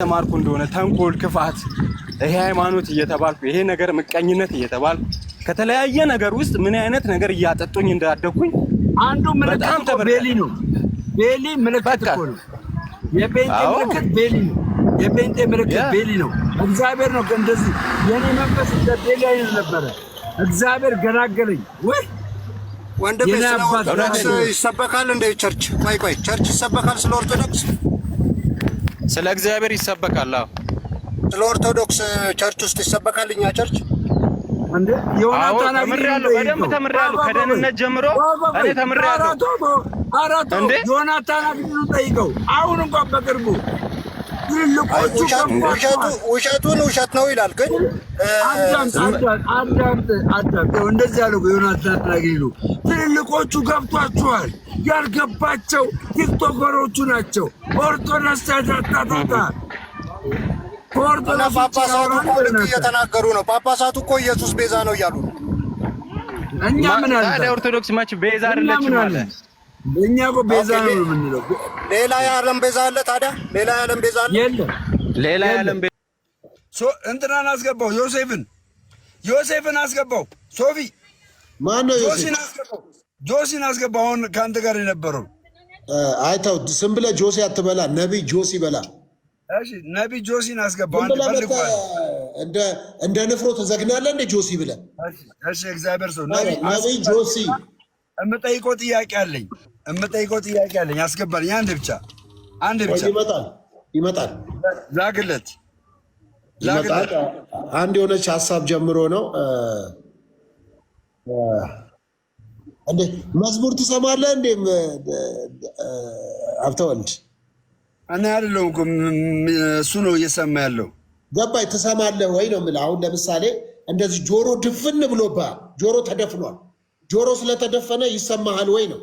ተማርኩ እንደሆነ ተንኮል፣ ክፋት፣ ይሄ ሃይማኖት እየተባልኩ ይሄ ነገር ምቀኝነት እየተባልኩ ከተለያየ ነገር ውስጥ ምን አይነት ነገር እያጠጡኝ እንዳደኩኝ አንዱ ምልክት ቤሊ ነው። ቤሊ ምልክት እኮ ነው። የጴንጤ ምልክት ቤሊ ነው። የጴንጤ ምልክት ቤሊ ነው። እግዚአብሔር ነው እንደዚህ የኔ መንፈስ እንደ ቤሊ አይነት ነበረ። እግዚአብሔር ገላገለኝ። ወይ ወንድሜ ስለ ኦርቶዶክስ ይሰበካል እንደ ቸርች? ቆይ ቸርች ይሰበካል ስለ ኦርቶዶክስ? ስለ እግዚአብሔር ይሰበካል። አዎ ስለ ኦርቶዶክስ ቸርች ውስጥ ይሰበካል። እኛ ቸርች እንዴ ዮናታን ተምሬያለሁ፣ በደንብ ተምሬያለሁ። ከደህንነት ጀምሮ እኔ ተምሬያለሁ። አራቶ ዮናታን አግኝቶ ጠይቀው። አሁን እንኳን በቅርቡ ውሸቱን ውሸት ነው ይላል። ግን አዳምጥ እንደዚህ ያለው ዮናታን አግኝቶ ትልልቆቹ ገብቷቸዋል። ያልገባቸው ቲክቶከሮቹ ናቸው። ኦርቶዶክስ ታታታታ ጳጳሳቱ እኮ እየተናገሩ ነው። ጳጳሳቱ እኮ ኢየሱስ ቤዛ ነው እያሉ ነው። እኛ ምን አለ ታዲያ ኦርቶዶክስ ማች ቤዛ አይደለችም ማለት እኛ እኮ ቤዛ ነው የምንለው። ሌላ የዓለም ቤዛ አለ። ታዲያ ሌላ የዓለም ቤዛ አለ? የለም። ሌላ የዓለም ቤዛ እንትናን አስገባው፣ ዮሴፍን አስገባው። ሶፊ ማን ነው ጆሲን አስገባው። አሁን ከአንተ ጋር የነበረው አይተው ዝም ብለህ ጆሲ አትበላ፣ ነቢይ ጆሲ በላ። እሺ ነቢይ ጆሲን አስገባው። እንደ ንፍሮ ተዘግናለህ እንደ ጆሲ ብለህ። እሺ እግዚአብሔር ሰው ነቢይ ጆሲ እምጠይቀው ጥያቄ አለኝ። አስገባልኝ። አንድ ብቻ ይመጣል። ላግለት አንድ የሆነች ሀሳብ ጀምሮ ነው። እንዴ መዝሙር ትሰማለህ እንዴ ሀብተወልድ? እኔ አይደለሁም እኮ እሱ ነው እየሰማ ያለው። ገባኝ። ትሰማለህ ወይ ነው የምልህ። አሁን ለምሳሌ እንደዚህ ጆሮ ድፍን ብሎብሃል፣ ጆሮ ተደፍኗል። ጆሮ ስለተደፈነ ይሰማሃል ወይ ነው?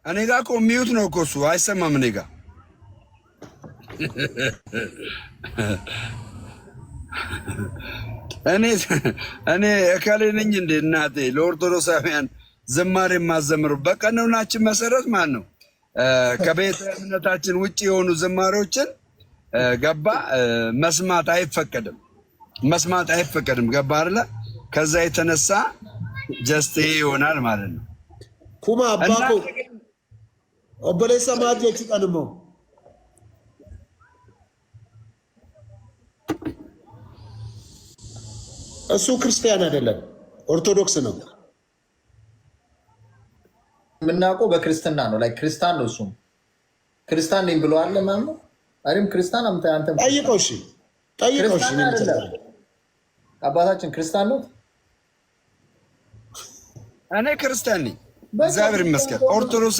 እኔ ጋ እኮ ሚዩት ነው እኮ እሱ አይሰማም። እኔ ጋ እኔ እከሌ ነኝ እንዴ እናቴ? ለኦርቶዶክሳውያን ዝማሬ የማዘምሩ በቀኖናችን መሰረት ማን ነው ከቤተ እምነታችን ውጭ የሆኑ ዝማሬዎችን ገባ መስማት አይፈቀድም። ገባ አይደለ? ከዛ የተነሳ ጀስት ይሆናል ማለት ነው። ኩማ አባኮ ኦበሌሳ ማጆቹ ቀንሞ እሱ ክርስቲያን አይደለም፣ ኦርቶዶክስ ነው። የምናውቀው በክርስትና ነው። ላይ ክርስቲያን ነው። እሱም ክርስቲያን ነኝ ብለዋል። ማን ነው አይደም ክርስቲያን? አንተ ጠይቀው። እሺ ጠይቀው። እሺ አባታችን ክርስቲያን ነው። እኔ ክርስቲያን ነኝ፣ እግዚአብሔር ይመስገን። ኦርቶዶክስ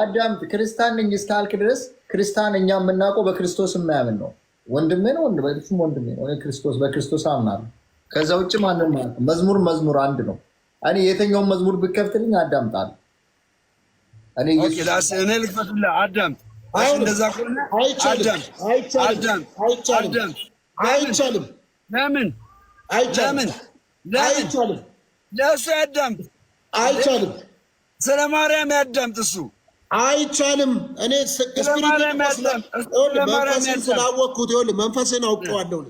አዳምጥ። ክርስቲያን ነኝ እስካልክ ድረስ ክርስቲያን እኛ የምናውቀው በክርስቶስ የማያምን ነው። ወንድሜ ነው፣ ወንድሜ ነው። ክርስቶስ በክርስቶስ አምናለሁ። ከዛ ውጭ ማንም መዝሙር አንድ ነው። እኔ የትኛውን መዝሙር ብከፍትልኝ አዳምጣለሁ። እኔ ልክፈትልህ፣ አዳምጥ። እንደዛ ከሆነ አይቻልም። ለምን ለእሱ ያዳምጥ? አይቻልም። ስለ ማርያም ያዳምጥ። እሱ አይቻልም። እኔ መንፈስን ስላወቅኩት መንፈስን አውቀዋለሁ።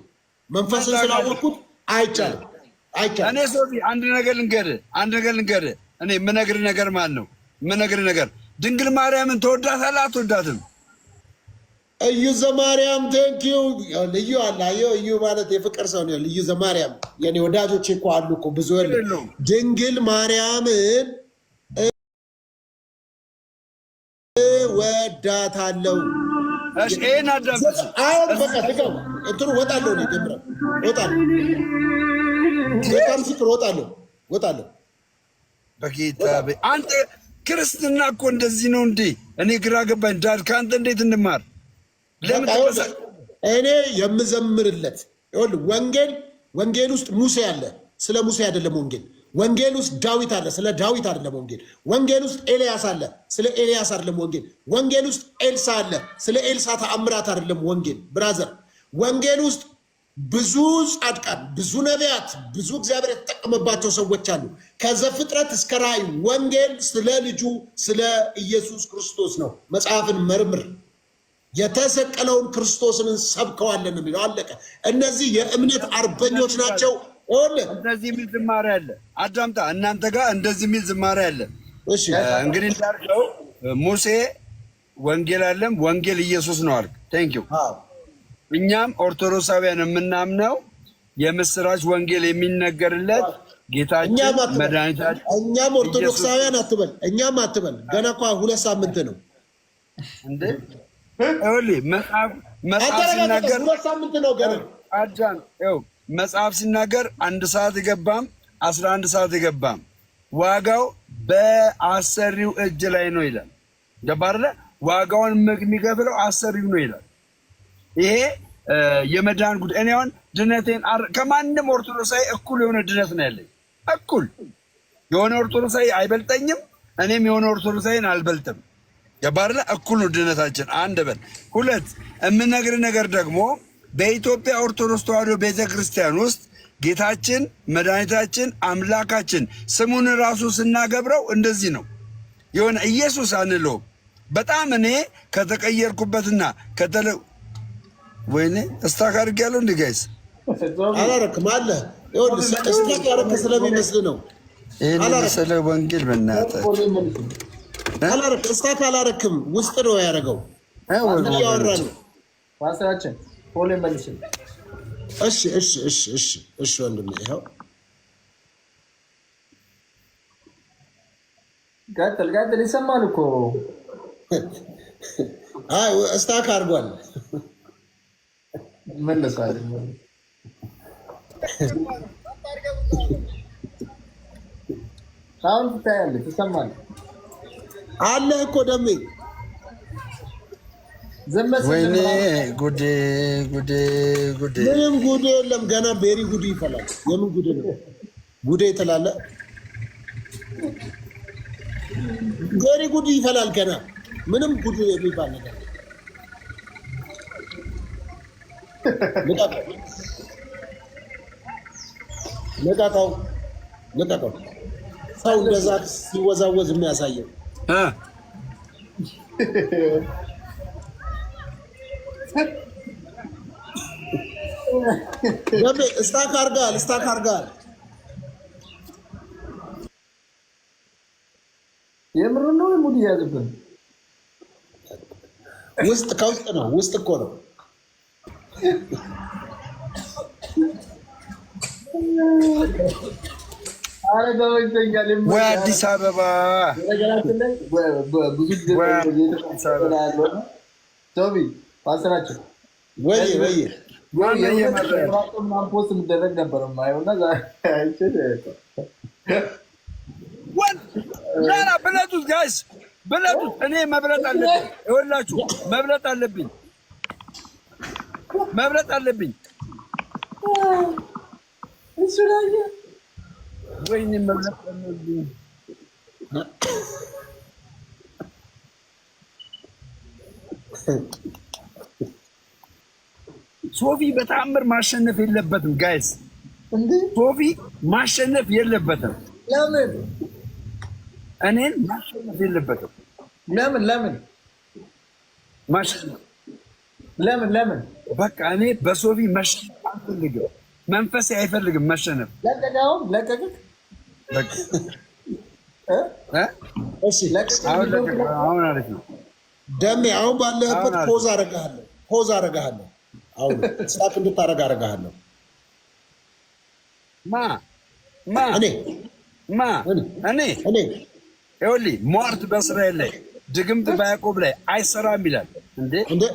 መንፈስን ስላወቅኩት አይቻልም። እኔ ሶፊ አንድ ነገር ልንገርህ። እኔ የምነግርህ ነገር ማን ነው የምነግርህ ነገር ድንግል ማርያምን ተወዳታለህ አትወዳትም? እዩ ዘማርያም ቴንኪዩ። ልዩ አለ እዩ ማለት የፍቅር ሰው ነው። ልዩ ዘማርያም የኔ ወዳጆች እኮ አሉ እኮ ብዙ። ድንግል ማርያምን እወዳታለሁ። እሺ ይሄን አዳምጥ። አሁን በቃ ትገው እንትኑ ወጣለሁ ነው ደምራ ወጣለሁ። በጣም ፍቅር ወጣለሁ። በጌታ አንተ ክርስትና እኮ እንደዚህ ነው እንዴ? እኔ ግራ ገባኝ። ዳድ ከአንተ እንዴት እንማር? እኔ የምዘምርለት ወንጌል ውስጥ ሙሴ አለ። ስለ ሙሴ አይደለም ወንጌል ውስጥ ዳዊት አለ። ስለ ዳዊት አይደለም ወንጌል ውስጥ ኤልያስ አለ። ስለ ኤልያስ አይደለም ወንጌል ውስጥ ኤልሳ አለ። ስለ ኤልሳ ተአምራት አይደለም ብራዘር። ወንጌል ውስጥ ብዙ ጻድቃን፣ ብዙ ነቢያት፣ ብዙ እግዚአብሔር የተጠቀመባቸው ሰዎች አሉ። ከዘፍጥረት እስከ ራእይ ወንጌል ስለ ልጁ ስለ ኢየሱስ ክርስቶስ ነው። መጽሐፍን መርምር። የተሰቀለውን ክርስቶስን ሰብከዋለን የሚለው አለቀ። እነዚህ የእምነት አርበኞች ናቸው። እንደዚህ የሚል ዝማሬ አለ። አዳምጣ፣ እናንተ ጋር እንደዚህ የሚል ዝማሬ አለ። እሺ እንግዲህ እንዳልከው ሙሴ ወንጌል አለም ወንጌል ኢየሱስ ነው አልክ። ቴንክ ዩ። እኛም ኦርቶዶክሳውያን የምናምነው የምስራች ወንጌል የሚነገርለት ጌታችን መድኃኒታችን። እኛም ኦርቶዶክሳውያን አትበል፣ እኛም አትበል። ገና እኮ 2 ሳምንት ነው እንዴ? መጽሐፍ ሲናገር 2 ሳምንት ነው ገና። አዳም ይኸው መጽሐፍ ሲናገር 1 ሰዓት የገባም 11 ሰዓት የገባም ዋጋው በአሰሪው እጅ ላይ ነው ይላል። ገባርለ ዋጋውን የሚከፍለው አሰሪው ነው ይላል። ይሄ የመዳን ጉዳይ። እኔ አሁን ድነቴን ከማንም ኦርቶዶክሳዊ እኩል የሆነ ድነት ነው ያለኝ። እኩል የሆነ ኦርቶዶክሳዊ አይበልጠኝም፣ እኔም የሆነ ኦርቶዶክሳዊን አልበልጥም። ገባርለ እኩል ነው ድነታችን። አንድ በል ሁለት የምነግር ነገር ደግሞ በኢትዮጵያ ኦርቶዶክስ ተዋሕዶ ቤተክርስቲያን ውስጥ ጌታችን መድኃኒታችን አምላካችን ስሙን ራሱ ስናገብረው እንደዚህ ነው። የሆነ ኢየሱስ አንለው። በጣም እኔ ከተቀየርኩበትና ወይኔ እስታክ አድርጌያለሁ። እንደ ጋይስ አላረክም አለ እስታክ ያረክ ስለሚመስል ነው። ይሄን ስለ ወንጌል በእናትህ አላረክ እስታክ አላረክም። ውስጥ ነው ያደረገው። ያወራ ነው ዋስራችን ፖሌ መልሽ። እሺ ወንድሜ ይኸው ቀጥል ይሰማል እኮ። አይ እስታክ አድርጓል። መለሳል አሁን ታያለህ፣ ይሰማል አለ እኮ ደሜ። ወይኔ ጉዴ! ምንም ጉዴ የለም ገና። ቤሪ ጉዴ ይፈላል። የምን ጉዴ ነው? ጉዴ ትላለህ። ቤሪ ጉዴ ይፈላል ገና። ምንም ጉዴ የሚባል ነገር ልቀቀው። ሰው እንደዛ ሲወዛወዝ የሚያሳየው እስታክ አድርጋል። የምር ነው ሙድ ያዝብን። ውስጥ ከውስጥ ነው። ውስጥ እኮ ነው። ወይ አዲስ አበባ ቶቢ ማሰራቸው ወይ ፖስት የሚደረግ ነበር ማየውና ብለጡት ጋይስ ብለጡት። እኔ መብለጥ አለብኝ። ይኸውላችሁ መብለጥ አለብኝ። እሱ ላይ ወይኔ መብለጥ አለብኝ። ሶፊ በተአምር ማሸነፍ የለበትም ጋይስ። ሶፊ ማሸነፍ የለበትም። ለምን እኔን ማሸነፍ የለበትም? ለምን ማሸነፍ ለምን በቃ እኔ በሶፊ መሸነፍ አልፈልግም። መንፈሴ አይፈልግም መሸነፍ። ለቀቅህ አሁን አሪፍ ነው ደሜ። አሁን ባለህበት ፖዝ አረጋለሁ። አሁን ስታክ እንድታረግ አረጋለሁ። እኔ ይኸውልህ ሟርት በእስራኤል ላይ ድግምት በያዕቆብ ላይ አይሰራም ይላል። እንዴ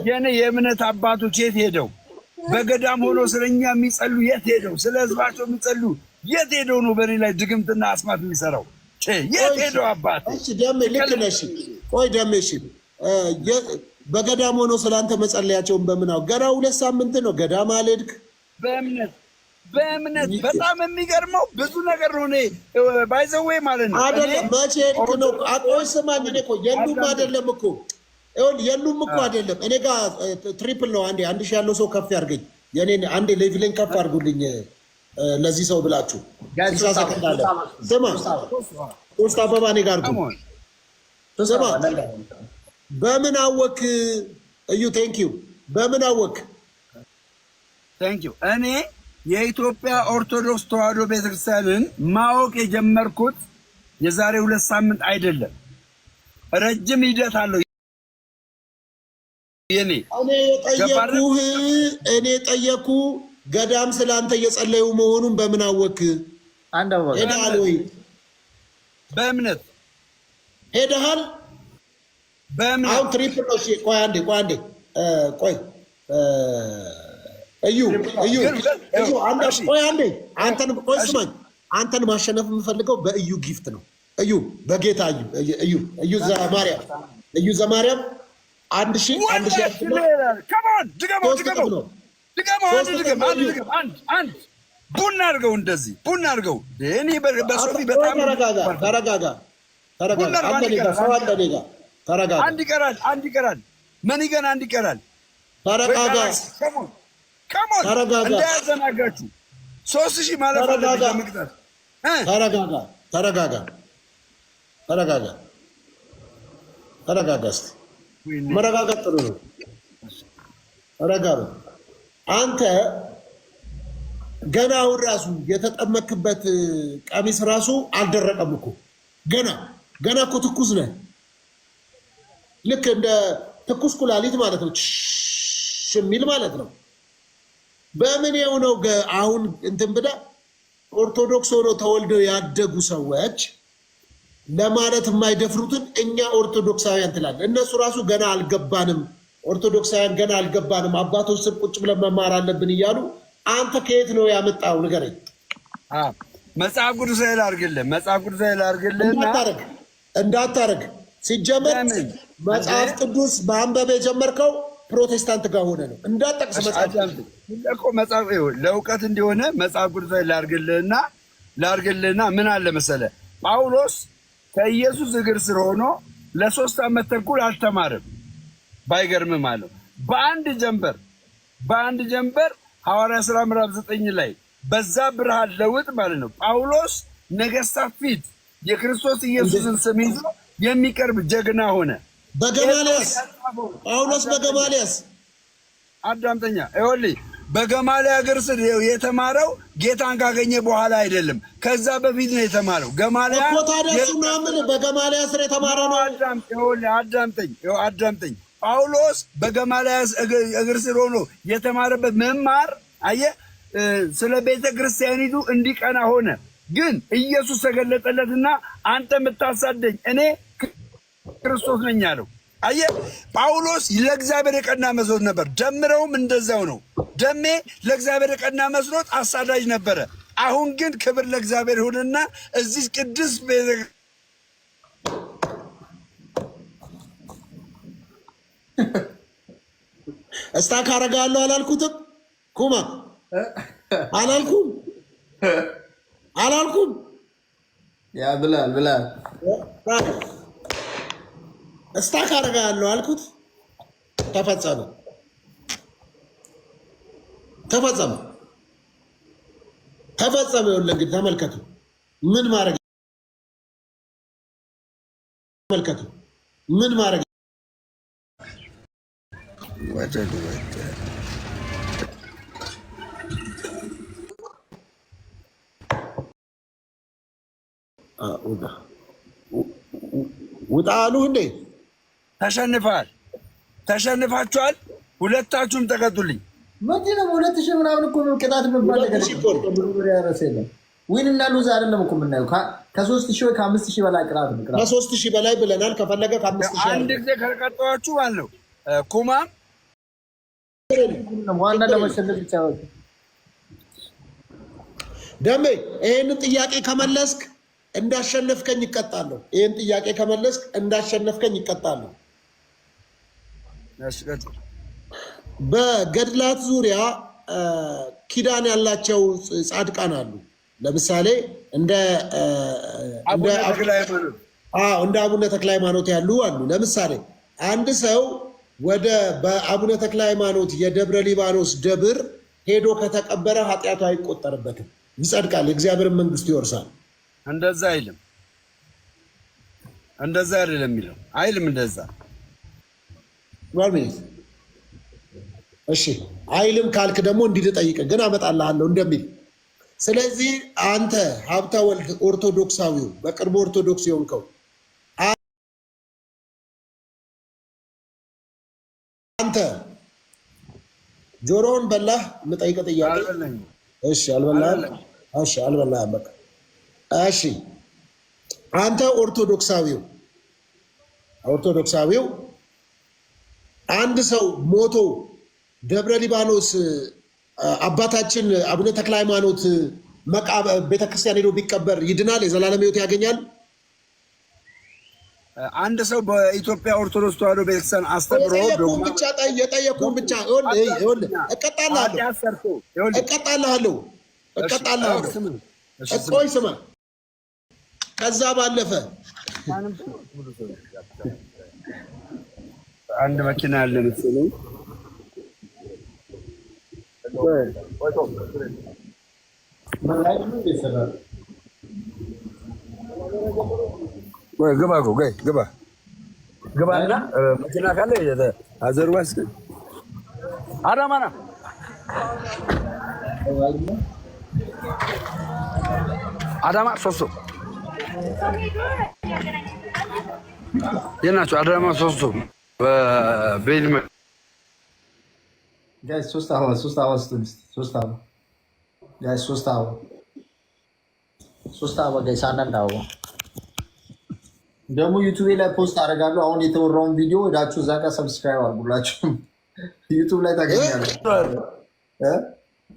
የኔ የእምነት አባቶች የት ሄደው? በገዳም ሆኖ ስለኛ የሚጸሉ የት ሄደው? ስለ ህዝባቸው የሚጸሉ የት ሄደው ነው በእኔ ላይ ድግምትና አስማት የሚሰራው? የት ሄደው? አባት ደሜ ልክ ነሽ። ቆይ ደሜ በገዳም ሆኖ ስለአንተ መጸለያቸውን በምናው ገና 2 ሳምንት ነው። ገዳም አልሄድክ? በእምነት በጣም የሚገርመው ብዙ ነገር ነው። እኔ ባይዘዌ ማለት ነው አይደለም። መቼ ሄድክ ነው? አቆይ ስማኝ። እኔ እኮ የሉም አይደለም እኮ የሉም እኮ አይደለም። እኔ ጋር ትሪፕል ነው። አንዴ 1000 ያለው ሰው ከፍ ያርገኝ። የኔን አንዴ ሌቭሌን ከፍ አድርጉልኝ ለዚህ ሰው ብላችሁ። ስማ 3 አበባ እኔ ጋር አድርጉ። ስማ በምን አወክ? እዩ ቴንክ ዩ። በምን አወቅ? ቴንክ ዩ። እኔ የኢትዮጵያ ኦርቶዶክስ ተዋሕዶ ቤተክርስቲያንን ማወቅ የጀመርኩት የዛሬ 2 ሳምንት አይደለም። ረጅም ሂደት አለው። እኔ ጠየኩ ገዳም ስላንተ እየጸለዩ መሆኑን በምን አወቅ? ሄደሃል ወይ? በእምነት ሄደሃል? በእምነት አሁን ትሪፕል ነው። ቆይ አንዴ ቆይ እዩ አንዴ አንተን ቆይ ስማኝ። አንተን ማሸነፍ የምፈልገው በእዩ ጊፍት ነው። እዩ በጌታ እዩ ዘማርያም 1000 ቡና አድርገው እንደዚህ ቡና አድርገው። እኔ በሶፊ በጣም ተረጋጋ። አንድ ይቀራል። መኒገን አንድ ይቀራል። ተረጋጋ። እንዳያዘናጋችሁ 3000 ማለት አለብኝ ለመቅጣት። ተረጋጋ። እስኪ መረጋጋት ጥሩ ነው። ተረጋጋ። አንተ ገና አሁን ራሱ የተጠመክበት ቀሚስ ራሱ አልደረቀም እኮ ገና እኮ ትኩስ ነህ። ልክ እንደ ትኩስ ኩላሊት ማለት ነው የሚል ማለት ነው። በምን የሆነው አሁን እንትን ብለህ ኦርቶዶክስ ሆኖ ተወልደው ያደጉ ሰዎች ለማለት የማይደፍሩትን እኛ ኦርቶዶክሳውያን ትላለህ። እነሱ ራሱ ገና አልገባንም፣ ኦርቶዶክሳውያን ገና አልገባንም፣ አባቶች ስር ቁጭ ብለን መማር አለብን እያሉ አንተ ከየት ነው ያመጣው? ንገረኝ። መጽሐፍ ቅዱስ ላይ ላድርግልህ እንዳታረግ ሲጀመር መጽሐፍ ቅዱስ በአንበብ የጀመርከው ፕሮቴስታንት ጋር ሆነ ነው። እንዳጠቅስ መጽሐፍ ለእውቀት እንዲሆነ መጽሐፍ ቅዱስ ላይ ላድርግልህና ምን አለ መሰለህ፣ ጳውሎስ ከኢየሱስ እግር ስር ሆኖ ለ3 ዓመት ተኩል አልተማርም። ባይገርምም አለው በአንድ ጀንበር ሐዋርያ ሥራ ምዕራፍ 9 ላይ በዛ ብርሃን ለውጥ ማለት ነው። ጳውሎስ ነገሥታት ፊት የክርስቶስ ኢየሱስን ስም ይዞ የሚቀርብ ጀግና ሆነ። ጳውሎስ በገማልያስ አዳምጠኛ ይኸውልህ፣ በገማልያ እግር ስር የተማረው ጌታን ካገኘ በኋላ አይደለም፣ ከዛ በፊት ነው የተማረው። ገማልያ እኮ ታዲያ እሱ ምናምን በገማልያ ስር የተማረ ነው። አዳምጠኝ። ጳውሎስ በገማልያ እግር ስር ሆኖ የተማረበት መማር አየህ፣ ስለ ቤተ ክርስቲያኒቱ እንዲቀና ሆነ። ግን ኢየሱስ ተገለጠለትና አንተ የምታሳደኝ እኔ ክርስቶስ ነኝ አለው። አየህ፣ ጳውሎስ ለእግዚአብሔር የቀና መስሎት ነበር። ደምረውም እንደዛው ነው። ደሜ ለእግዚአብሔር የቀና መስሎት አሳዳጅ ነበረ። አሁን ግን ክብር ለእግዚአብሔር ይሁንና እዚህ ቅዱስ ቤተ እስታክ አደርጋለሁ አላልኩትም? ኩማ አላልኩም? ያ ብላል እስታክ አደርጋለሁ አልኩት። ተፈጸመ። ይኸውልህ እንግዲህ ተመልከቱ ምን ማድረግ ውጣ አሉ እንዴ? ተሸንፋችኋል። ሁለታችሁም ተቀጡልኝ። ምንድን ነው 2000 ምናምን እኮ ቅጣት የሚባል ነገር የለም። ዊን እና ሉዝ አይደለም እኮ የምናየው። ከ3000 ወይ ከ5000 በላይ ቅጣት ነው። ከ3000 በላይ ብለናል። ከፈለገ ከ5000 አንድ ጊዜ ከቀጣችሁ ማለት ነው። ኩማ ዋና ለመሸነፍ ብቻ ደሜ ይሄንን ጥያቄ ከመለስክ እንዳሸነፍከኝ ይቀጣለሁ። ይሄን ጥያቄ ከመለስክ እንዳሸነፍከኝ ይቀጣለሁ። በገድላት ዙሪያ ኪዳን ያላቸው ጻድቃን አሉ። ለምሳሌ እንደ አቡነ ተክለ ሃይማኖት ያሉ አሉ። ለምሳሌ አንድ ሰው በአቡነ ተክለ ሃይማኖት የደብረ ሊባኖስ ደብር ሄዶ ከተቀበረ ኃጢአቱ አይቆጠርበትም፣ ይጸድቃል፣ የእግዚአብሔርን መንግስት ይወርሳል። እንደዛ አይልም። እንደዛ አይደለም የሚለው አይልም። እንደዛ እሺ አይልም ካልክ ደግሞ እንዲህ ልጠይቅህ ግን አመጣልሃለሁ እንደሚል። ስለዚህ አንተ ሀብተ ወልድ ኦርቶዶክሳዊው በቅርቡ ኦርቶዶክስ የሆንከው አንተ ጆሮውን በላህ? የምጠይቅህ ጥያቄ። እሺ አልበላህም? እሺ አልበላህም። በቃ እሺ አንተ ኦርቶዶክሳዊው አንድ ሰው ሞቶ ደብረ ሊባኖስ አባታችን አቡነ ተክለ ሃይማኖት ቤተክርስቲያን ሄዶ ቢቀበር ይድናል? የዘላለም ሕይወት ያገኛል? አንድ ሰው በኢትዮጵያ ኦርቶዶክስ ተዋሕዶ ቤተክርስቲያን አስተምሮ የጠየቁን ብቻ እቀጣልሃለሁ። ቆይ ስማ። ከዛ ባለፈ አንድ መኪና ያለ መሰለኝ። ግባ ግባና መኪና ካለ አዘርባስ አዳማና አዳማ ሶስቱ የናቸው አዳማ ሶስቱ በቤልመ ጋይስ ሶስት አበባ ጋይስ አንዳንድ አበባ ደግሞ ዩቱብ ላይ ፖስት አደርጋለሁ። አሁን የተወራውን ቪዲዮ ሄዳችሁ እዛ ጋር ሰብስክራይብ አድርጉላችሁ። ዩቱብ ላይ ታገኛለህ።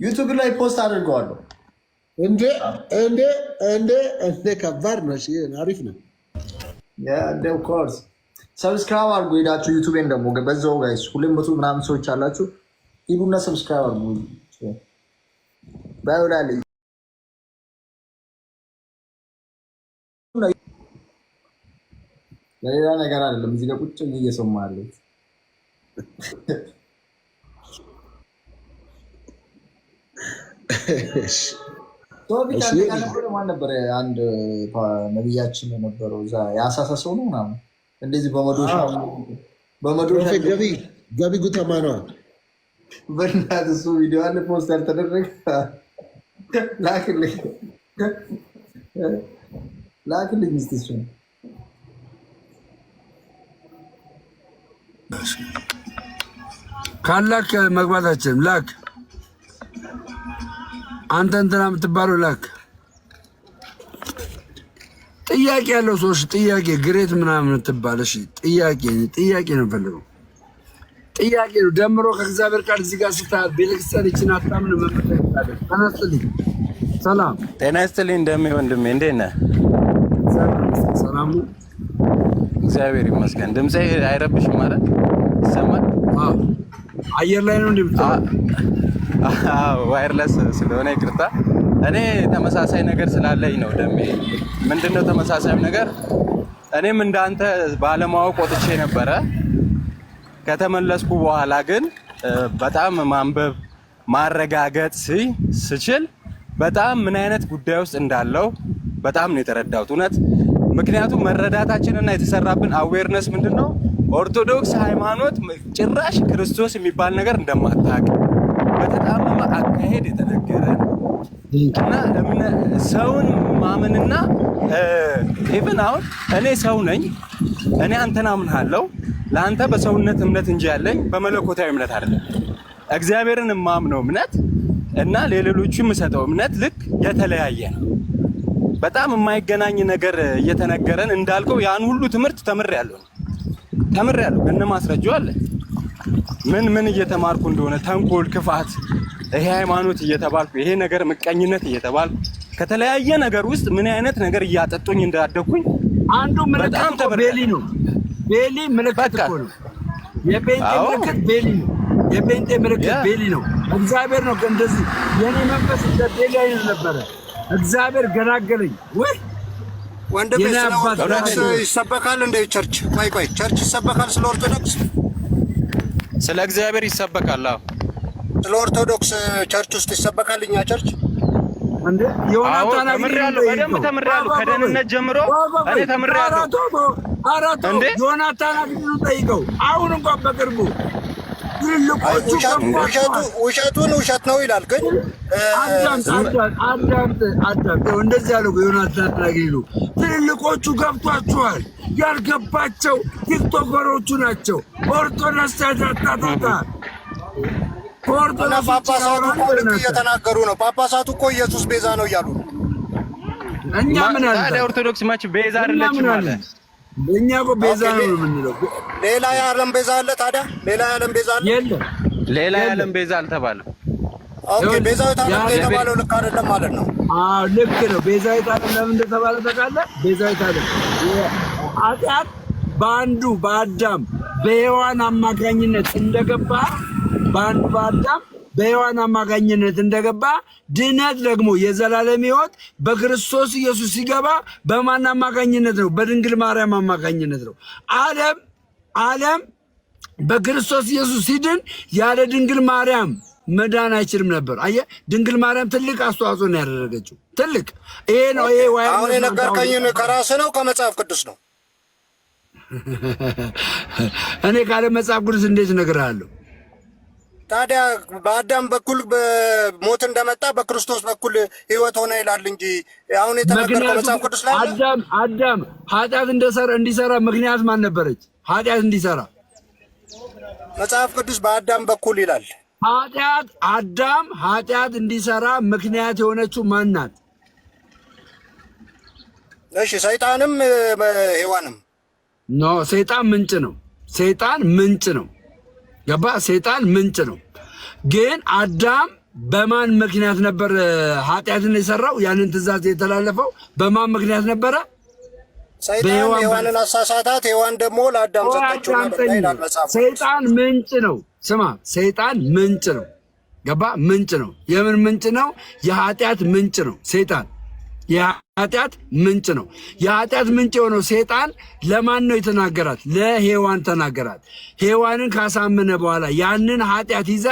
ዩቱብ ላይ ፖስት አድርገዋለሁ። እንደ ከባድ ነው። አሪፍ ነው። ኦፍ ኮርስ ሰብስክራይብ አድርጉ ሄዳችሁ ዩቱቤን ደግሞ በዛው ጋይስ 200 ምናምን ሰዎች አላችሁ። ሂዱና ሰብስክራይብ አድርጉ። ባይውላል ለሌላ ነገር አይደለም። እዚህ ጋር ቁጭ ብዬ እየሰማሁ ያለሁት ማን ነበር? አንድ ነቢያችን የነበረው እዛ የአሳሳ ሰው ነው ምናምን እንደዚህ በመዶሻ ገቢ ጉተማ ነው። በእናትህ እሱ ቪዲዮ አለ ፖስት ያልተደረገ ላክልኝ እስኪ እሱን ካላክ መግባታችን ላክ። አንተ እንትና የምትባለው ላክ። ጥያቄ ያለው ሰዎች ጥያቄ ግሬት ምናምን ትባለሽ። ጥያቄ ነው ፈልገው ጥያቄ ነው ደምሮ ከእግዚአብሔር ቃል እዚህ ጋር ስታ ቤተክርስቲያን ይችን አታምን መመለስ ተነስተልኝ። ሰላም ጤና ይስጥልኝ። እንደምን ወንድሜ እንዴት ነህ? ሰላም እግዚአብሔር ይመስገን። ድምጼ አይረብሽም ማለት ይሰማል? አየር ላይ ነው እንደምታው? አዎ ዋየርለስ ስለሆነ ይቅርታ። እኔ ተመሳሳይ ነገር ስላለኝ ነው ደሜ። ምንድነው ተመሳሳይ ነገር? እኔም እንዳንተ ባለማወቅ ወጥቼ ነበረ። ከተመለስኩ በኋላ ግን በጣም ማንበብ ማረጋገጥ ስችል በጣም ምን አይነት ጉዳይ ውስጥ እንዳለው በጣም ነው የተረዳሁት እውነት። ምክንያቱም መረዳታችንና የተሰራብን አዌርነስ ምንድነው? ኦርቶዶክስ ሃይማኖት ጭራሽ ክርስቶስ የሚባል ነገር እንደማታውቅ በተጣመመ አካሄድ የተነገረ እና ሰውን ማመንና ኢቭን አሁን እኔ ሰው ነኝ፣ እኔ አንተን አምንሃለሁ። ለአንተ በሰውነት እምነት እንጂ ያለኝ በመለኮታዊ እምነት አይደለም። እግዚአብሔርን የማምነው እምነት እና ለሌሎቹ የምሰጠው እምነት ልክ የተለያየ ነው። በጣም የማይገናኝ ነገር እየተነገረን እንዳልከው ያን ሁሉ ትምህርት ተምሬያለሁ ከነ ማስረጃው አለ። ምን እየተማርኩ እንደሆነ ተንኮል፣ ክፋት፣ ይሄ ሃይማኖት እየተባልኩ ይሄ ነገር ምቀኝነት እየተባልኩ ከተለያየ ነገር ውስጥ ምን አይነት ነገር እያጠጡኝ እንዳደኩኝ አንዱ ምልክት ቤሊ ነው። ቤሊ ምልክት እኮ ነው። የጴንጤ ምልክት ቤሊ ነው። የጴንጤ ምልክት ቤሊ ነው። እግዚአብሔር ነው እንደዚህ የኔ መንፈስ እንደ ቤሊ አይነት ነበረ። እግዚአብሔር ገላገለኝ። ወይ ወንድሜ ስለ ኦርቶዶክስ ይሰበካል እንደ ቸርች? ቆይ ቸርች ይሰበካል? ስለ ኦርቶዶክስ ስለ እግዚአብሔር ይሰበካል። አዎ ስለ ኦርቶዶክስ ቸርች ውስጥ ይሰበካል? እኛ ቸርች እንዴ ዮናታን ተምሬያለሁ፣ በደንብ ተምሬያለሁ። ከደህንነት ጀምሮ እኔ ተምሬያለሁ። አራቶ ዮናታን አግኝቶ ጠይቀው። አሁን እንኳን በቅርቡ ውሸቱን ውሸት ነው ይላል። ግን አዳምጥ እንደዚህ ያለው ዮናታን አግሊሉ ትልልቆቹ ገብቷቸዋል። ያልገባቸው ቲክቶከሮቹ ናቸው። ኦርቶዶክስ ታታታታ ጳጳሳቱ እኮ ልክ እየተናገሩ ነው። ጳጳሳቱ እኮ ኢየሱስ ቤዛ ነው እያሉ ነው። እኛ ምን አለ ታዲያ ኦርቶዶክስ ማች ቤዛ አይደለችም ማለት እኛ እኮ ቤዛ ነው የምንለው። ሌላ የዓለም ቤዛ አለ። ታዲያ ሌላ የዓለም ቤዛ አለ? የለም፣ ሌላ የዓለም ቤዛ አልተባለም። ኦኬ፣ ቤዛዊት ዓለም የተባለው ልክ አይደለም ማለት ነው። አዎ ልክ ነው። ቤዛዊት ዓለም ለምን እንደተባለ ታውቃለህ? ቤዛዊት ዓለም ኃጢአት በአንዱ በአዳም በሔዋን አማካኝነት እንደገባ በአዳም በሔዋን አማካኝነት እንደገባ ድነት ደግሞ የዘላለም ሕይወት በክርስቶስ ኢየሱስ ሲገባ በማን አማካኝነት ነው? በድንግል ማርያም አማካኝነት ነው። ዓለም በክርስቶስ ኢየሱስ ሲድን ያለ ድንግል ማርያም መዳን አይችልም ነበር። አየህ፣ ድንግል ማርያም ትልቅ አስተዋጽኦ ነው ያደረገችው። ትልቅ ይሄ ነው። ይሄ አሁን የነገርከኝን ከራስህ ነው ከመጽሐፍ ቅዱስ ነው? እኔ ካለ መጽሐፍ ቅዱስ እንዴት እነግርሃለሁ? ታዲያ በአዳም በኩል ሞት እንደመጣ በክርስቶስ በኩል ሕይወት ሆነ ይላል እንጂ አሁን የተነገረው መጽሐፍ ቅዱስ ላይ አዳም ኃጢአት እንዲሰራ ምክንያት ማን ነበረች? ኃጢአት እንዲሰራ መጽሐፍ ቅዱስ በአዳም በኩል ይላል። አዳም ኃጢአት እንዲሰራ ምክንያት የሆነችው ማን ናት? እሺ፣ ሰይጣንም ሔዋንም። ኖ፣ ሰይጣን ምንጭ ነው። ሰይጣን ምንጭ ነው። ገባ? ሰይጣን ምንጭ ነው። ግን አዳም በማን ምክንያት ነበር ኃጢአትን የሰራው? ያንን ትእዛዝ የተላለፈው በማን ምክንያት ነበረ? ሰይጣን ሔዋንን አሳሳታት፣ ሔዋን ደግሞ ለአዳም ሰጠችው ይላል መጽሐፍ። ሰይጣን ምንጭ ነው። ስማ፣ ሰይጣን ምንጭ ነው። ገባ? ምንጭ ነው። የምን ምንጭ ነው? የኃጢአት ምንጭ ነው ሰይጣን። የኃጢአት ምንጭ ነው። የኃጢአት ምንጭ የሆነው ሰይጣን ለማን ነው የተናገራት? ለሔዋን ተናገራት። ሔዋንን ካሳመነ በኋላ ያንን ኃጢአት ይዛ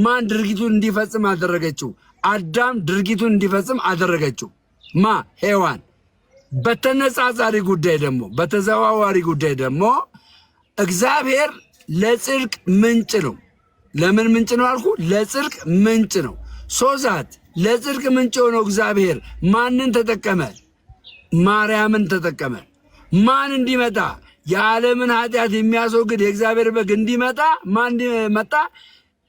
ማን ድርጊቱን እንዲፈጽም አደረገችው? አዳም ድርጊቱን እንዲፈጽም አደረገችው። ማ? ሔዋን። በተነጻጻሪ ጉዳይ ደግሞ በተዘዋዋሪ ጉዳይ ደግሞ እግዚአብሔር ለጽድቅ ምንጭ ነው። ለምን ምንጭ ነው አልኩ? ለጽድቅ ምንጭ ነው። ሶዛት ለጽድቅ ምንጭ የሆነው እግዚአብሔር ማንን ተጠቀመ? ማርያምን ተጠቀመ። ማን እንዲመጣ? የዓለምን ኃጢአት የሚያስወግድ የእግዚአብሔር በግ እንዲመጣ ማን እንዲመጣ?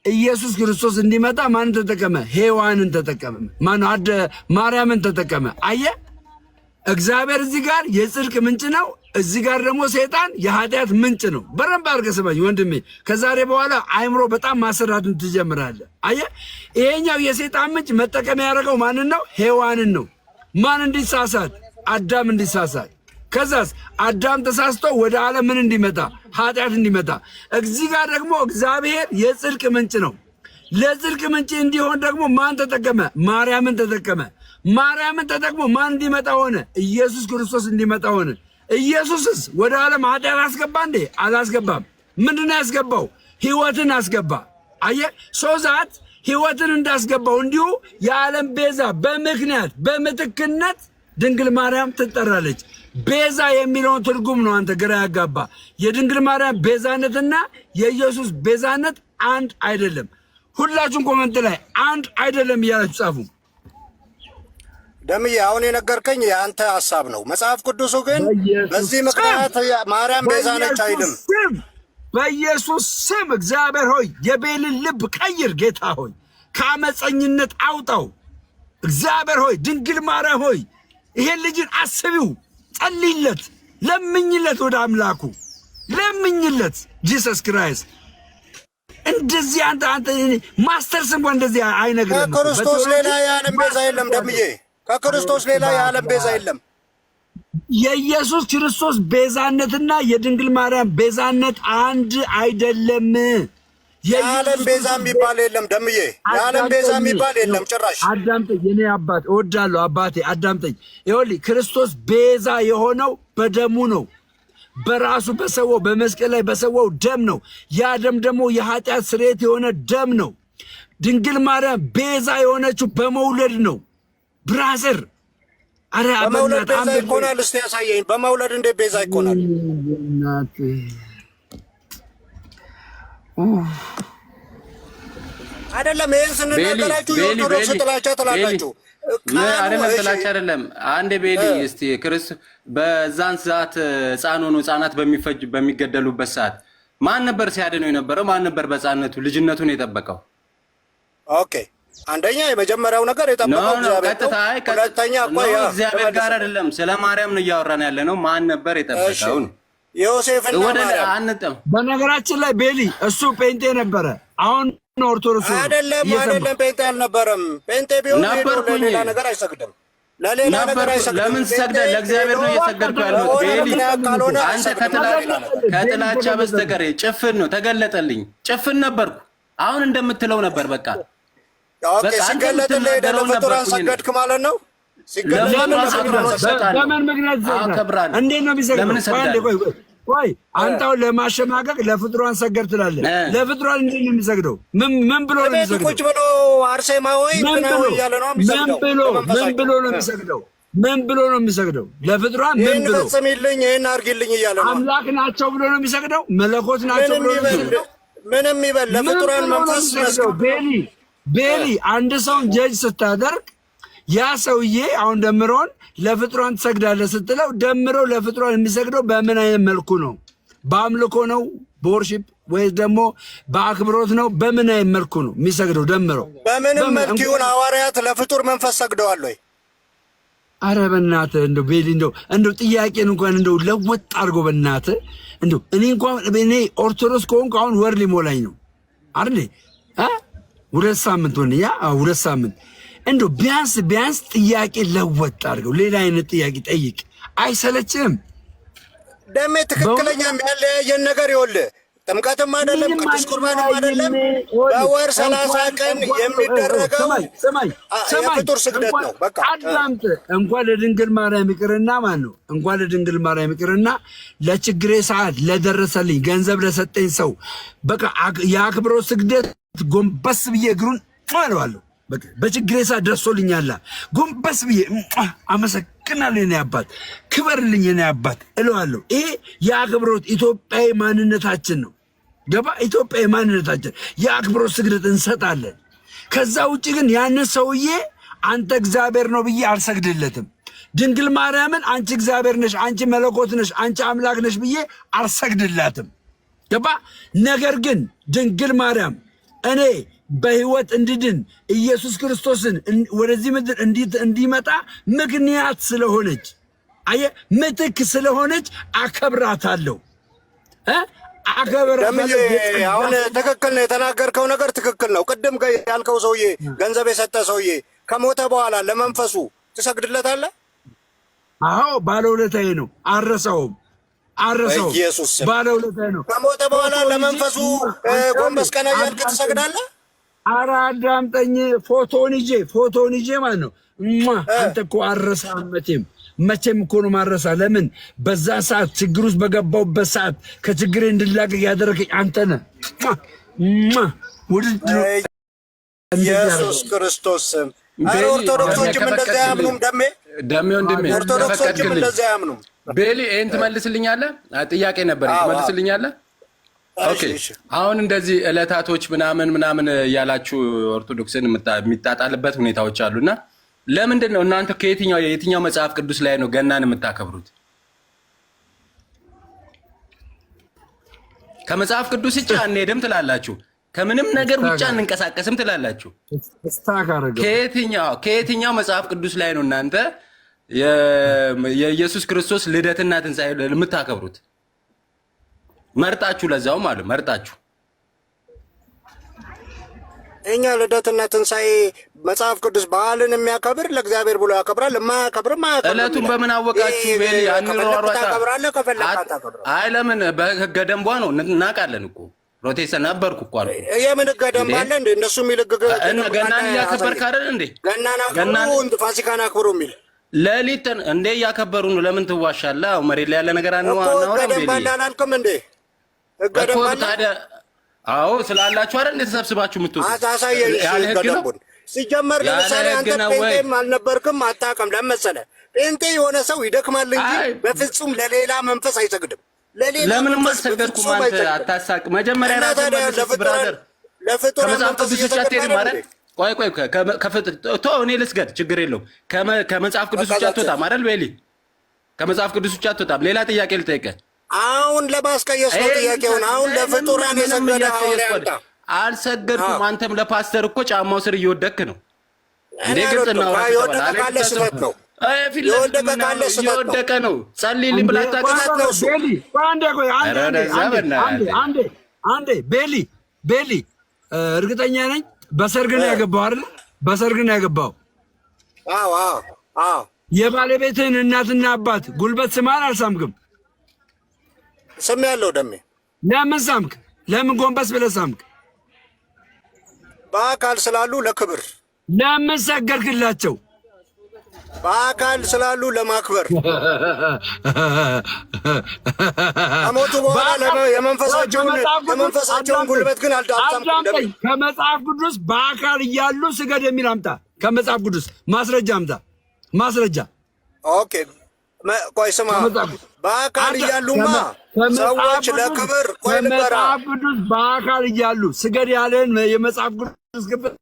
ኢየሱስ ክርስቶስ እንዲመጣ ማንን ተጠቀመ? ሔዋንን ተጠቀመ። ማርያምን ተጠቀመ። አየ፣ እግዚአብሔር እዚህ ጋር የጽድቅ ምንጭ ነው። እዚህ ጋር ደግሞ ሰይጣን የኃጢአት ምንጭ ነው። በረንብ አድርገህ ስማኝ ወንድሜ። ከዛሬ በኋላ አይምሮ በጣም ማሰራትን ትጀምራለህ። አየህ፣ ይሄኛው የሰይጣን ምንጭ መጠቀም ያደረገው ማንን ነው? ሔዋንን ነው። ማን እንዲሳሳት? አዳም እንዲሳሳት። ከዛስ አዳም ተሳስቶ ወደ ዓለም ምን እንዲመጣ? ኃጢአት እንዲመጣ። እዚህ ጋር ደግሞ እግዚአብሔር የጽድቅ ምንጭ ነው። ለጽድቅ ምንጭ እንዲሆን ደግሞ ማን ተጠቀመ? ማርያምን ተጠቀመ። ማርያምን ተጠቅሞ ማን እንዲመጣ ሆነ? ኢየሱስ ክርስቶስ እንዲመጣ ሆነ። ኢየሱስስ ወደ ዓለም ኃጢአት አስገባ እንዴ? አላስገባም። ምንድነው ያስገባው? ሕይወትን አስገባ። አየ፣ ሶዛት ሕይወትን እንዳስገባው እንዲሁ የዓለም ቤዛ በምክንያት በምትክነት ድንግል ማርያም ትጠራለች። ቤዛ የሚለውን ትርጉም ነው አንተ ግራ ያጋባ። የድንግል ማርያም ቤዛነትና የኢየሱስ ቤዛነት አንድ አይደለም። ሁላችሁም ኮመንት ላይ አንድ አይደለም እያላችሁ ጻፉ። ደምዬ አሁን የነገርከኝ የአንተ ሐሳብ ነው። መጽሐፍ ቅዱሱ ግን በዚህ ምክንያት ማርያም ቤዛ ነች አይልም። በኢየሱስ ስም እግዚአብሔር ሆይ የቤልን ልብ ቀይር። ጌታ ሆይ ከአመፀኝነት አውጣው። እግዚአብሔር ሆይ ድንግል ማርያም ሆይ ይሄን ልጅን አስቢው፣ ጸልይለት፣ ለምኝለት፣ ወደ አምላኩ ለምኝለት። ጂሰስ ክራይስት እንደዚህ አንተ ማስተርስ እንኳን እንደዚህ አይነግርም። ከክርስቶስ ሌላ የዓለም ቤዛ የለም ደምዬ፣ ከክርስቶስ ሌላ የዓለም ቤዛ የለም። የኢየሱስ ክርስቶስ ቤዛነትና የድንግል ማርያም ቤዛነት አንድ አይደለም። የዓለም ቤዛ የሚባል የለም ደምዬ፣ የዓለም ቤዛ የሚባል የለም ጭራሽ። አዳምጠኝ የኔ አባት፣ እወዳለሁ አባቴ፣ አዳምጠኝ። ይኸውልህ ክርስቶስ ቤዛ የሆነው በደሙ ነው። በራሱ በሰዋው በመስቀል ላይ በሰዋው ደም ነው። ያ ደም ደግሞ የኃጢአት ስርየት የሆነ ደም ነው። ድንግል ማርያም ቤዛ የሆነችው በመውለድ ነው። ብራዘር፣ አረ በመውለድ ቤዛ ይኮናል? እስቲ ያሳየኝ። በመውለድ እንዴት ቤዛ ይኮናል? አይደለም ይሄን ስንናገራችሁ የኦርቶዶክስ ጥላቻ ትላላችሁ። አይደለም ጥላቻ አይደለም። አንድ ቤሊ እስቲ ክርስቶስ በዛን ሰዓት ህፃናት በሚገደሉበት ሰዓት ማን ነበር ሲያድነው የነበረው? ማን ነበር በህፃንነቱ ልጅነቱን የጠበቀው? ኦኬ አንደኛ የመጀመሪያው ነገር የጠበቀው እግዚአብሔር። ሁለተኛ እግዚአብሔር ጋር አይደለም፣ ስለ ማርያም ነው እያወራን ያለ ነው። ማን ነበር የጠበቀው ነው? ዮሴፍና ማርያም። በነገራችን ላይ ቤሊ እሱ ጴንጤ ነበረ። አሁን ኦርቶዶክስ አይደለም ጴንጤ አልነበረም። ጴንጤ ቢሆን ለሌላ ነገር አይሰግድም። ለሌላ ነገር አይሰግድም። ለምን ሰግደ? ለእግዚአብሔር ነው እየሰገድኩ ያለሁት ቤሊ። አንተ ከጥላቻ በስተቀር ጭፍን ነው ተገለጠልኝ። ጭፍን ነበርኩ። አሁን እንደምትለው ነበር በቃ ሲገለጥልህ ሄደህ ለፍጡራን ሰገድክ ማለት ነው። በምን ምክንያት እንዴት ነው የሚሰግደው? ቆይ አንተ አሁን ለማሸማቀቅ ለፍጡራን ሰገድ ትላለህ። ለፍጡራን እንዴት ነው የሚሰግደው? ምን ብሎ ነው የሚሰግደው? ቁጭ ብሎ አርሴማ ወይ ምን እያለ ነው የሚሰግደው? ምን ብሎ ነው የሚሰግደው? ምን ብሎ ነው የሚሰግደው? ለፍጡራን ምን ብሎ ፈጽምልኝ ይሄን አድርግልኝ እያለ ነው። አምላክ ናቸው ብሎ ነው የሚሰግደው? መለኮት ናቸው ብሎ ነው የሚሰግደው? ምንም ይበል ለፍጡራን መንፈስ መስገድ። ቤሊ አንድ ሰውን ጀጅ ስታደርግ ያ ሰውዬ አሁን ደምሮን ለፍጡራን ትሰግዳለህ ስትለው ደምረው ለፍጡራን የሚሰግደው በምን አይነት መልኩ ነው? በአምልኮ ነው? በወርሺፕ ወይስ ደግሞ በአክብሮት ነው? በምን አይነት መልኩ ነው የሚሰግደው? ደምረው በምንም መልኩ ይሁን ሐዋርያት ለፍጡር መንፈስ ሰግደዋል ወይ? አረ በእናትህ እንደው ቤሊ እንደው ጥያቄን እንኳን እንደው ለወጥ አድርጎ በእናትህ እንደው እኔ ኦርቶዶክስ ከሆንኩ አሁን ወር ሊሞላኝ ነው አይደል? 2 ሳምንት ሆነ። 2 ሳምንት እንደው ቢያንስ ጥያቄ ለወጥ አድርገው ሌላ አይነት ጥያቄ ጠይቅ። አይሰለችም? ደሜ ትክክለኛ የሚያለያየን ነገር ይኸውልህ፣ ጥምቀትም አይደለም ቅዱስ ቁርባንም አይደለም፣ በወር 30 ቀን የሚደረገው የፍጡር ስግደት ነው። በቃ አዳምጥ። እንኳን ለድንግል ማርያም ይቅርና እንኳን ለድንግል ማርያም ይቅርና ለችግሬ ሰዓት ለደረሰልኝ ገንዘብ ለሰጠኝ ሰው በቃ የአክብሮት ስግደት ጎንበስ ብዬ እግሩን አለዋለሁ። በችግሬ ሰዓት ደርሶልኛል። ጎንበስ ብዬ አመሰግናለሁ የኔ አባት፣ ክበርልኝ የኔ አባት እለዋለሁ። ይሄ የአክብሮት ኢትዮጵያዊ ማንነታችን ነው። ገባ? ኢትዮጵያዊ ማንነታችን የአክብሮት ስግደት እንሰጣለን። ከዛ ውጭ ግን ያንን ሰውዬ አንተ እግዚአብሔር ነው ብዬ አልሰግድለትም። ድንግል ማርያምን አንቺ እግዚአብሔር ነሽ፣ አንቺ መለኮት ነሽ፣ አንቺ አምላክ ነሽ ብዬ አልሰግድላትም። ገባ? ነገር ግን ድንግል ማርያም እኔ በህይወት እንድድን ኢየሱስ ክርስቶስን ወደዚህ ምድር እንዲመጣ ምክንያት ስለሆነች ምትክ ስለሆነች አከብራታለሁ። አሁን ትክክል ነው የተናገርከው ነገር ትክክል ነው። ቅድም ያልከው ሰውዬ ገንዘብ የሰጠ ሰውዬ ከሞተ በኋላ ለመንፈሱ ትሰግድለታለህ? አዎ ባለውለታዬ ነው። አረሰውም ኢየሱስ ባለውለታዬ ነው። ከሞተ በኋላ ለመንፈሱ ጎንበስ ቀና እያልክ ትሰግዳለህ? ኧረ አዳምጠኝ። ፎቶን ይዤ ማለት ነው። አንተ እኮ አረሳህም መቼም እኮ ነው ማረሳ። ለምን በዛ ሰዓት ችግር ውስጥ በገባሁበት ሰዓት ከችግሬ እንድላቀቅ ያደረገኝ አንተ ነህ። ኢየሱስ ክርስቶስ ስም። ኧረ ኦርቶዶክሶችም እንደዚያ አያምኑም። ደሜ ወንድሜ ኦርቶዶክሶችም እንደዚያ አያምኑም። ቤሊ ይሄን ትመልስልኛለህ? ጥያቄ ነበር ትመልስልኛለህ? ኦኬ አሁን እንደዚህ ዕለታቶች ምናምን እያላችሁ ኦርቶዶክስን የሚጣጣልበት ሁኔታዎች አሉና ለምንድን ነው እናንተ የትኛው መጽሐፍ ቅዱስ ላይ ነው ገናን የምታከብሩት? ከመጽሐፍ ቅዱስ ውጭ አንሄድም ትላላችሁ። ከምንም ነገር ውጭ አንንቀሳቀስም ትላላችሁ። ከየትኛው መጽሐፍ ቅዱስ ላይ ነው እናንተ የኢየሱስ ክርስቶስ ልደትና ትንሣኤ የምታከብሩት? መርጣችሁ ለዛውም አለ መርጣችሁ። እኛ ልደትና ትንሣኤ መጽሐፍ ቅዱስ በዓልን የሚያከብር ለእግዚአብሔር ብሎ ያከብራል። የማያከብርም አያከብርም። ዕለቱን በምን አወቃችሁ? ቤሊ አይ ለምን በሕገ ደንቧ ነው እናውቃለን እኮ ፕሮቴስታንት ነበርኩ እኮ አልኩ። የምን ሕገ ደንብ አለ እንዴ? እነሱ የሚል ገናን እያከበርክ አይደል እንዴ? ገናን አክብሩ ፋሲካን አክብሩ የሚል ሌሊት እንዴ እያከበሩ ነው። ለምን ትዋሻለህ? መሬት ላይ ያለ ነገር አናወራም። ሕገ ደንብ አለ አላልክም እንዴ? ሕገ ደንብ አለ። አዎ ስላላችሁ አይደል እንደ ተሰብስባችሁ የምትወጡት? አሳየኝ ሕገ ደንቡን። ሲጀመር ለምሳሌ አንተ ጴንጤም አልነበርክም አታውቅም። ለመሰለ ጴንጤ የሆነ ሰው ይደክማል እንጂ በፍጹም ለሌላ መንፈስ አይሰግድም። ለምን ማሰገድኩም? አንተ አታሳቅ። መጀመሪያ ራስህ መልስ ብራዘር። ለፍጡራን መንፈስ እየሰገድን አይደል? ቆይ እኔ ልስገድ፣ ችግር የለውም። ከመጽሐፍ ቅዱስ ውጭ አትወጣም አይደል ቤሊ? ከመጽሐፍ ቅዱስ ውጭ አትወጣም። ሌላ ጥያቄ ልጠይቅህ። አሁን ለማስቀየስ ነው ጥያቄውን። አሁን ለፍጡራን የሰገደ ሐዋርያ ያምጣ። አልሰገድኩም። አንተም ለፓስተር እኮ ጫማው ስር እየወደክ ነው እንዴ? ግልጽ ነው። የወደቀ ካለ ስህተት ነው። የወደቀ ካለ የወደቀ ነው። ጸልይልኝ ብላ ታውቃለህ ነው እሱ። አንዴ ቤሊ እርግጠኛ ነኝ በሰርግ ነው ያገባው አይደል? በሰርግ ነው ያገባው። አዎ። የባለቤትህን እናትና አባት ጉልበት ስማል አልሳምክም? ስም ያለው ደሜ። ለምን ሳምክ? ለምን ጎንበስ ብለህ ሳምክ? በአካል ስላሉ ለክብር። ለምን ሰገድክላቸው? በአካል ስላሉ ለማክበር። ከሞቱ በኋላ የመንፈሳቸውን ጉልበት ግን አልዳምጠኝ። ከመጽሐፍ ቅዱስ በአካል እያሉ ስገድ የሚል አምጣ። ከመጽሐፍ ቅዱስ ማስረጃ አምጣ። ማስረጃ። ኦኬ ቆይ ስማ፣ በአካል እያሉማ ሰዎች ለክብር ከመጽሐፍ ቅዱስ በአካል እያሉ ስገድ ያለን የመጽሐፍ ቅዱስ ክፍል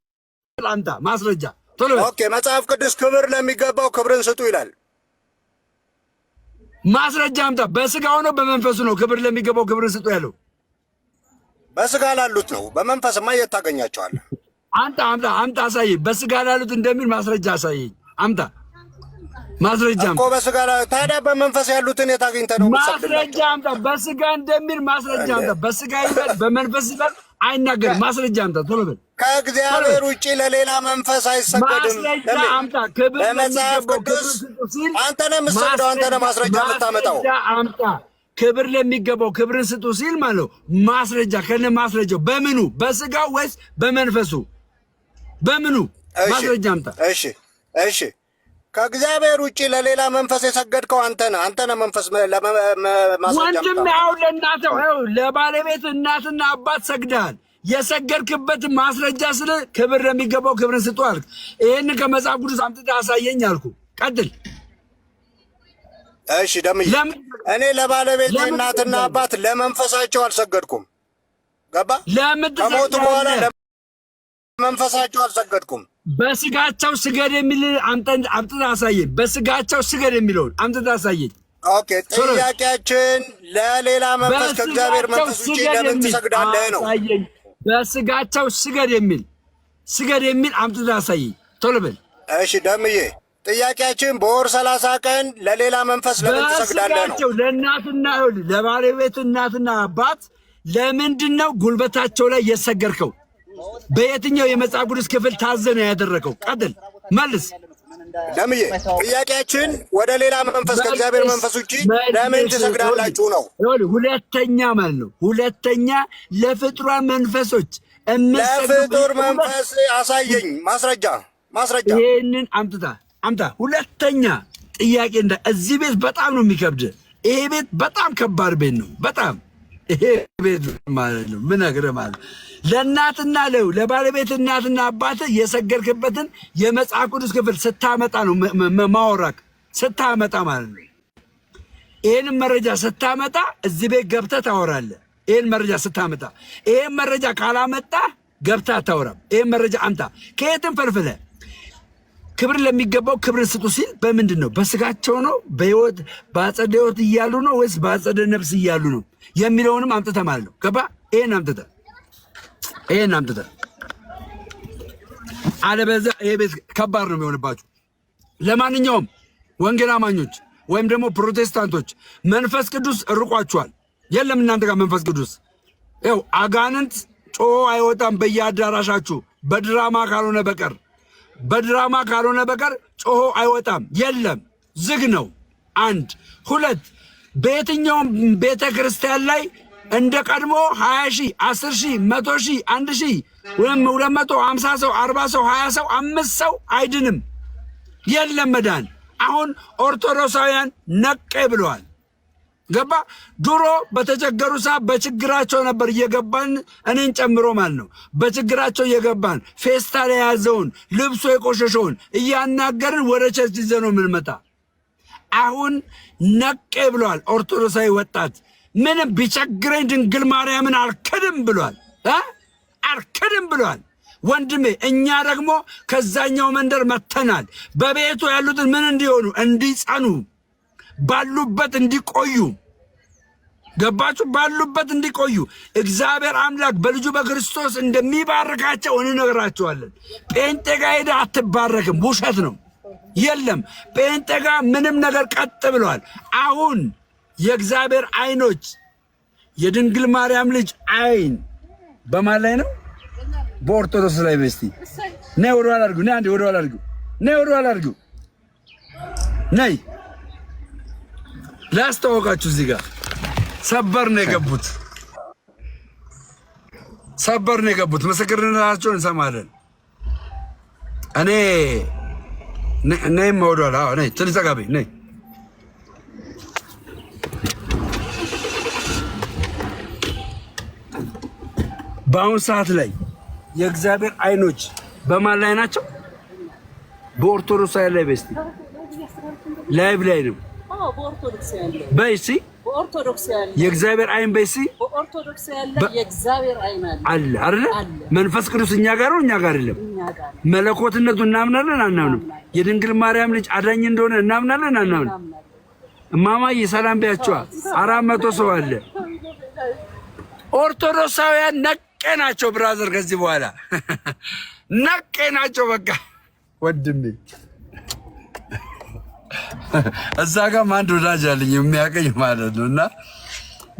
አምጣ። ማስረጃ ቶሎ። ኦኬ መጽሐፍ ቅዱስ ክብር ለሚገባው ክብርን ስጡ ይላል። ማስረጃ አምጣ። በስጋው ነው በመንፈሱ ነው ክብር ለሚገባው ክብርን ስጡ ያለው? በስጋ ላሉት ነው። በመንፈስማ የት ታገኛቸዋለህ? አምጣ አሳየኝ። በስጋ ላሉት እንደሚል ማስረጃ አሳየኝ። አምጣ ማስረጃ እኮ በስጋ ታዲያ በመንፈስ ያሉትን የት አግኝተህ ነው? ማስረጃ አምጣ። በስጋ እንደሚል ማስረጃ አምጣ። በስጋ ይበል በመንፈስ ይበል አይናገርም። ማስረጃ አምጣ ቶሎ በል። ከእግዚአብሔር ውጪ ለሌላ መንፈስ አይሰገድም። ማስረጃ አምጣ። ክብር በመጽሐፍ ቅዱስ አንተ ነህ የምትሰግደው፣ አንተ ነህ ማስረጃ የምታመጣው። አምጣ። ክብር ለሚገባው ክብርን ስጡ ሲል ማለት ነው። ማስረጃ ከነ ማስረጃው በምኑ? በስጋው ወይስ በመንፈሱ? በምኑ? ማስረጃ አምጣ። እሺ ከእግዚአብሔር ውጪ ለሌላ መንፈስ የሰገድከው አንተ ነህ መንፈስ ማስረጃ። ወንድም ያው ለእናትህ ለባለቤት እናትና አባት ሰግደሃል። የሰገድክበት ማስረጃ ስለ ክብር ለሚገባው ክብርን ስጡ አልክ። ይሄን ከመጽሐፍ ቅዱስ አምጥተህ አሳየኝ አልኩ። ቀጥል። እሺ ደምዬ፣ እኔ ለባለቤት እናትና አባት ለመንፈሳቸው አልሰገድኩም። ገባ? ከሞቱ በኋላ ለመንፈሳቸው አልሰገድኩም። በስጋቸው ስገድ የሚል አምጥተህ አሳየኝ። በስጋቸው ስገድ የሚለውን አምጥተህ አሳየኝ። ኦኬ ጥያቄያችን ለሌላ መንፈስ ከእግዚአብሔር መንፈስ ውጪ ለምን ትሰግዳለህ ነው? በስጋቸው ስገድ የሚል አምጥተህ አሳየኝ ቶሎ በል። እሺ ደምዬ፣ ጥያቄያችን በወር 30 ቀን ለሌላ መንፈስ ለምን ትሰግዳለህ ነው? በስጋቸው ለእናትና ለባለቤት እናትና አባት ለምንድን ነው ጉልበታቸው ላይ የሰገድከው? በየትኛው የመጽሐፍ ቅዱስ ክፍል ታዘህ ነው ያደረገው? ቀጥል፣ መልስ። ደምዬ ጥያቄያችን ወደ ሌላ መንፈስ ከእግዚአብሔር መንፈስ ውጪ ለምን ትሰግዳላችሁ ነው? ሁለተኛ ማለት ነው። ሁለተኛ ለፍጡራን መንፈሶች ለፍጡር መንፈስ አሳየኝ ማስረጃ። ይህንን አምጣ። ሁለተኛ ጥያቄ እዚህ ቤት በጣም ነው የሚከብድ። ይሄ ቤት በጣም ከባድ ቤት ነው። በጣም ይሄ ቤት ማለት ነው ምን ነግርህ ማለት ለእናትና ለባለቤት እናትና አባት የሰገድክበትን የመጽሐፍ ቅዱስ ክፍል ስታመጣ ነው ማወራክ። ስታመጣ ማለት ነው። ይህን መረጃ ስታመጣ እዚህ ቤት ገብተህ ታወራለህ። ይህን መረጃ ስታመጣ፣ ይህን መረጃ ካላመጣ ገብተህ አታወራም። ይህን መረጃ አምጣ። ከየትም ፈልፍለህ ክብር ለሚገባው ክብር ስጡ ሲል በምንድን ነው? በስጋቸው ነው? በሕይወት በአጸደ ሕይወት እያሉ ነው ወይስ በአጸደ ነፍስ እያሉ ነው የሚለውንም አምጥተህ ማለት ነው። ገባ? ይህን አምጥተህ አለበለዚያ ይሄ ቤት ከባድ ነው የሚሆንባችሁ። ለማንኛውም ወንጌል አማኞች ወይም ደግሞ ፕሮቴስታንቶች መንፈስ ቅዱስ እርቋችኋል። የለም እናንተ ጋር መንፈስ ቅዱስ ይኸው አጋንንት ጮሆ አይወጣም በየአዳራሻችሁ በድራማ ካልሆነ በቀር ጮሆ አይወጣም። የለም፣ ዝግ ነው። 1 2 በየትኛውም ቤተ ክርስቲያን ላይ እንደ ቀድሞ 20 ሺህ 10 ሺህ 100 ሺህ 1 ሺህ ወይም 250 ሰው 40 ሰው 20 ሰው 5 ሰው አይድንም። የለም መዳን። አሁን ኦርቶዶክሳውያን ነቄ ብለዋል። ገባ? ድሮ በተቸገሩ ሰዓት በችግራቸው ነበር እየገባን እኔን ጨምሮ ማለት ነው። በችግራቸው እየገባን ፌስታል የያዘውን ልብሶ የቆሸሸውን እያናገርን ወደ ቸርች ይዘን ነው የምንመጣ። አሁን ነቄ ብለዋል። ኦርቶዶክሳዊ ወጣት ምንም ቢቸግረኝ ድንግል ማርያምን አልክድም ብሏል። አልክድም ብሏል። ወንድሜ እኛ ደግሞ ከዛኛው መንደር መተናል። በቤቱ ያሉትን ምን እንዲሆኑ እንዲጸኑ ባሉበት እንዲቆዩ ገባችሁ? ባሉበት እንዲቆዩ እግዚአብሔር አምላክ በልጁ በክርስቶስ እንደሚባርካቸው እንነግራቸዋለን። ጴንጤ ጋር ሄደህ አትባረክም፣ ውሸት ነው። የለም ጴንጤ ጋር ምንም ነገር ቀጥ ብለዋል። አሁን የእግዚአብሔር አይኖች የድንግል ማርያም ልጅ አይን በማን ላይ ነው? በኦርቶዶክስ ላይ። በስቲ ነይ ወደኋላ አድርጉ። ነይ አንዴ ወደኋላ አድርጉ። ነይ ወደኋላ አድርጉ። ነይ ላስተዋወቃችሁ። እዚህ ጋር ሰበር ነው የገቡት። ሰበር ነው የገቡት። ምስክርነታቸውን እንሰማለን። እኔ ነይም ወደኋላ። አዎ ነይ፣ ትንሽ ጠጋ በይ። ነይ በአሁኑ ሰዓት ላይ የእግዚአብሔር አይኖች በማን ላይ ናቸው? በኦርቶዶክስ ላይ። በስቲ ላይቭ ላይ ነው። አዎ በኦርቶዶክስ ያለ በይሲ በኦርቶዶክስ ያለ የእግዚአብሔር አይን በይሲ በኦርቶዶክስ ያለ የእግዚአብሔር አይን አለ አይደል? መንፈስ ቅዱስ እኛ ጋር ነው፣ እኛ ጋር አይደለም። መለኮትነቱ እናምናለን አናምንም? የድንግል ማርያም ልጅ አዳኝ እንደሆነ እናምናለን አናምንም? እማማዬ ሰላም ቢያቸዋ 400 ሰው አለ። ኦርቶዶክሳውያን ነቄ ናቸው ብራዘር። ከዚህ በኋላ ነቄ ናቸው በቃ ወንድሜ። እዛ ጋር አንድ ወዳጅ አለኝ የሚያቀኝ ማለት ነው። እና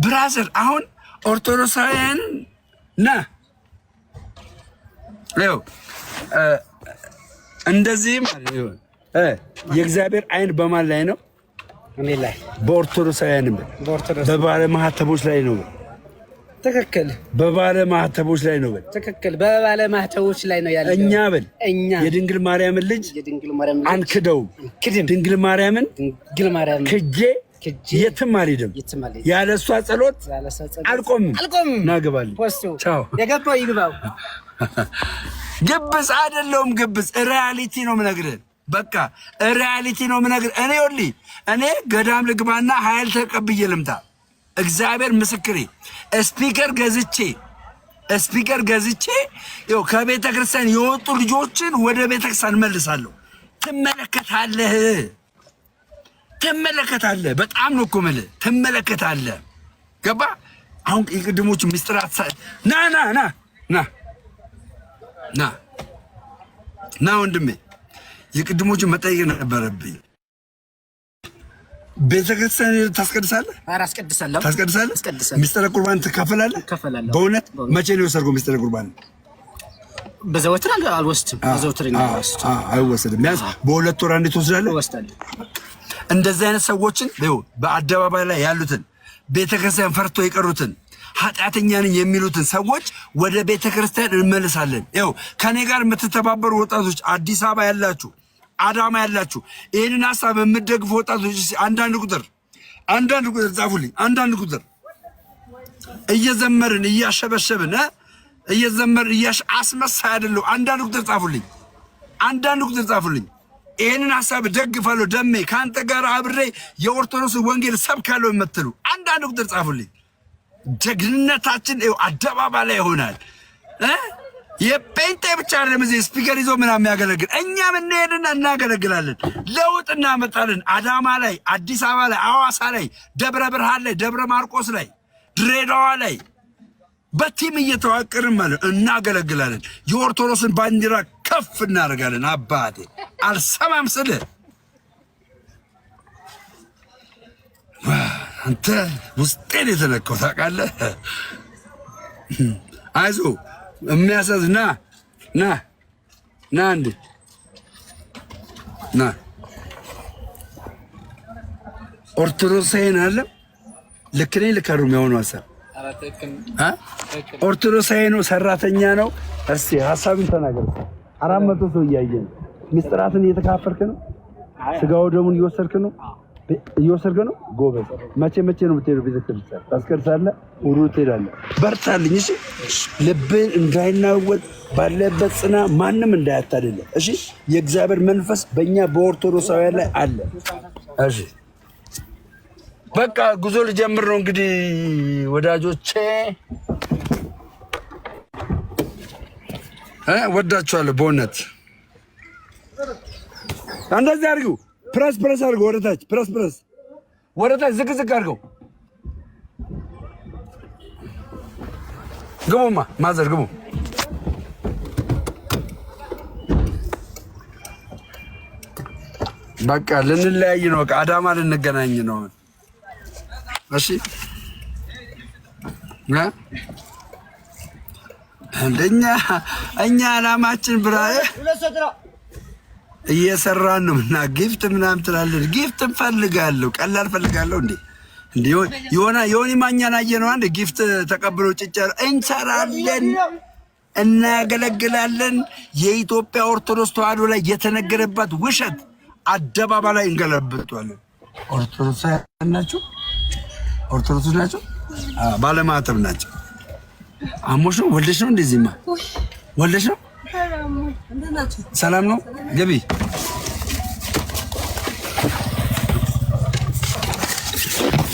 ብራዘር አሁን ኦርቶዶክሳውያን ይኸው እንደዚህ ማለት ነው። የእግዚአብሔር አይን በማን ላይ ነው? እኔ ላይ በኦርቶዶክሳውያን በባለ ማህተቦች ላይ ነው። ትክክል። በባለ ማህተቦች ላይ ነው። ትክክል። በባለ ማህተቦች ላይ ነው ያለው። እኛ እኛ የድንግል ማርያምን ልጅ አንክደው። ድንግል ማርያምን ክጄ የትም አልሄድም። ያለ እሷ ጸሎት አልቆምም። ናገባል። ቻው። የገባው ይግባው። ግብጽ አይደለሁም። ግብጽ ሪያሊቲ ነው የምነግርህ። በቃ ሪያሊቲ ነው የምነግርህ። እኔ ገዳም ልግባና ኃይል ተቀብዬ ልምጣ። እግዚአብሔር ምስክሬ። ስፒከር ገዝቼ ይኸው ከቤተ ክርስቲያን የወጡ ልጆችን ወደ ቤተ ክርስቲያን መልሳለሁ። ትመለከታለህ። በጣም ነው እኮ የምልህ። ትመለከታለህ። ገባ? አሁን የቅድሞቹ ምስጢራት ና ወንድሜ፣ የቅድሞቹ መጠየቅ ነበረብኝ። ቤተክርስቲያን ታስቀድሳለህ? አስቀድሳለሁ። ታስቀድሳለህ? ሚስጥረ ቁርባን ትካፈላለህ? በእውነት መቼ ነው የወሰድከው ሚስጥረ ቁርባን? በዘወትር አልወስድም። በዘወትር አይወሰድም። ቢያንስ በሁለት ወር አንዴ ትወስዳለህ? እወስዳለሁ። እንደዚህ አይነት ሰዎችን በአደባባይ ላይ ያሉትን ቤተክርስቲያን ፈርቶ የቀሩትን ኃጢአተኛ ነኝ የሚሉትን ሰዎች ወደ ቤተክርስቲያን እንመልሳለን። ይኸው ከኔ ጋር የምትተባበሩ ወጣቶች፣ አዲስ አበባ ያላችሁ፣ አዳማ ያላችሁ፣ ይህንን ሀሳብ የምትደግፉ ወጣቶች አንዳንድ ቁጥር ጻፉልኝ። አንዳንድ ቁጥር እየዘመርን እያሸበሸብን እየዘመርን አስመሳይ አይደለሁ። አንዳንድ ቁጥር ጻፉልኝ። ይህንን ሀሳብ ደግፋለሁ። ደሜ ከአንተ ጋር አብሬ የኦርቶዶክስ ወንጌል ሰብካለሁ የምትሉ አንዳንድ ቁጥር ጻፉልኝ። ጀግንነታችን አደባባይ ላይ ይሆናል። የጴንጤ ብቻ አይደለም እዚህ ስፒከር ይዞ ምናምን የሚያገለግል፣ እኛም እንሄድና እናገለግላለን። ለውጥ እናመጣለን። አዳማ ላይ፣ አዲስ አበባ ላይ፣ አዋሳ ላይ፣ ደብረ ብርሃን ላይ፣ ደብረ ማርቆስ ላይ፣ ድሬዳዋ ላይ በቲም እየተዋቀርን ማለት እናገለግላለን። የኦርቶዶክስን ባንዲራ ከፍ እናደርጋለን። አባቴ አልሰማም ስልህ አንተ ውስጤን የተነካው ታውቃለህ። አይዞህ የሚያሳዝ ና አንድ ኦርቶዶክሳዊን አለ። ልክ ነኝ ልክ አይደለም? የሆነ ሀሳብ ኦርቶዶክሳዊ ነው፣ ሰራተኛ ነው። እስቲ ሀሳብን ተናገር። 400 ሰው እያየን ምስጢራትን እየተካፈልክ ነው። ስጋው ደሙን እየወሰድክ ነው። ጎበዝ። መቼ ነው የምትሄደው? ቤተክርስቲያን ታስቀድሳለህ፣ ሁሉ ትሄዳለህ። በርታልኝ። እሺ፣ ልብን እንዳይናወጥ ባለበት ጽና፣ ማንም እንዳያታልልህ። እሺ፣ የእግዚአብሔር መንፈስ በእኛ በኦርቶዶክሳውያን ላይ አለ። እሺ፣ በቃ ጉዞ ልጀምር ነው እንግዲህ ወዳጆቼ። ወዳችኋለሁ በእውነት። እንደዚህ አድርጉ። ፕረስ አድርጉ። ወደታች ፕረስ ወደታች ዝቅ አድርገው። ግቡማ ማዘር ግቡ። በቃ ልንለያይ ነው። አዳማ ልንገናኝ ነው። እሺ እኛ አላማችን ብራዬ እየሰራን ነው እና ጊፍት ምናምን ትላለህ። ጊፍት እንፈልጋለሁ፣ ቀላል ፈልጋለሁ። እንዴ ዮኒ ማኛን አየነው። አንድ ጊፍት ተቀብሎ ጭጨር እንሰራለን፣ እናገለግላለን። የኢትዮጵያ ኦርቶዶክስ ተዋሕዶ ላይ የተነገረባት ውሸት አደባባይ ላይ እንገለብጣለን። ኦርቶዶክስ ናቸው፣ ኦርቶዶክስ ናቸው፣ ባለማተብ ናቸው። አሞሽ ነው ወልደሽ ነው? እንደዚህማ ወልደሽ ነው? ሰላም ነው? ገቢ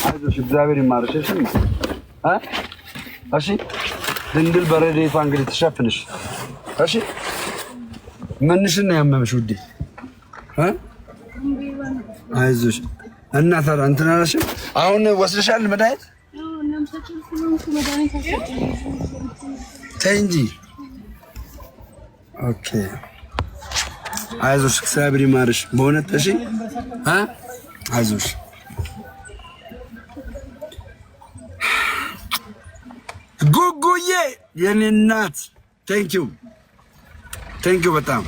አይዞሽ፣ እግዚአብሔር ይማርሽ። እሺ ድንግል በረድኤቷ እንግዲህ ትሸፍንሽ። እሺ ምንሽን ነው ያመመሽ ውዴ? አይዞሽ እና ታዲያ እንትን አላልሽም? አሁን ወስደሻል መድኃኒት? ተይ እንጂ። ኦኬ አይዞሽ፣ እግዚአብሔር ይማርሽ በእውነት። እሺ አይዞሽ። ጉጉዬ የኔ እናት ቴንኪው በጣም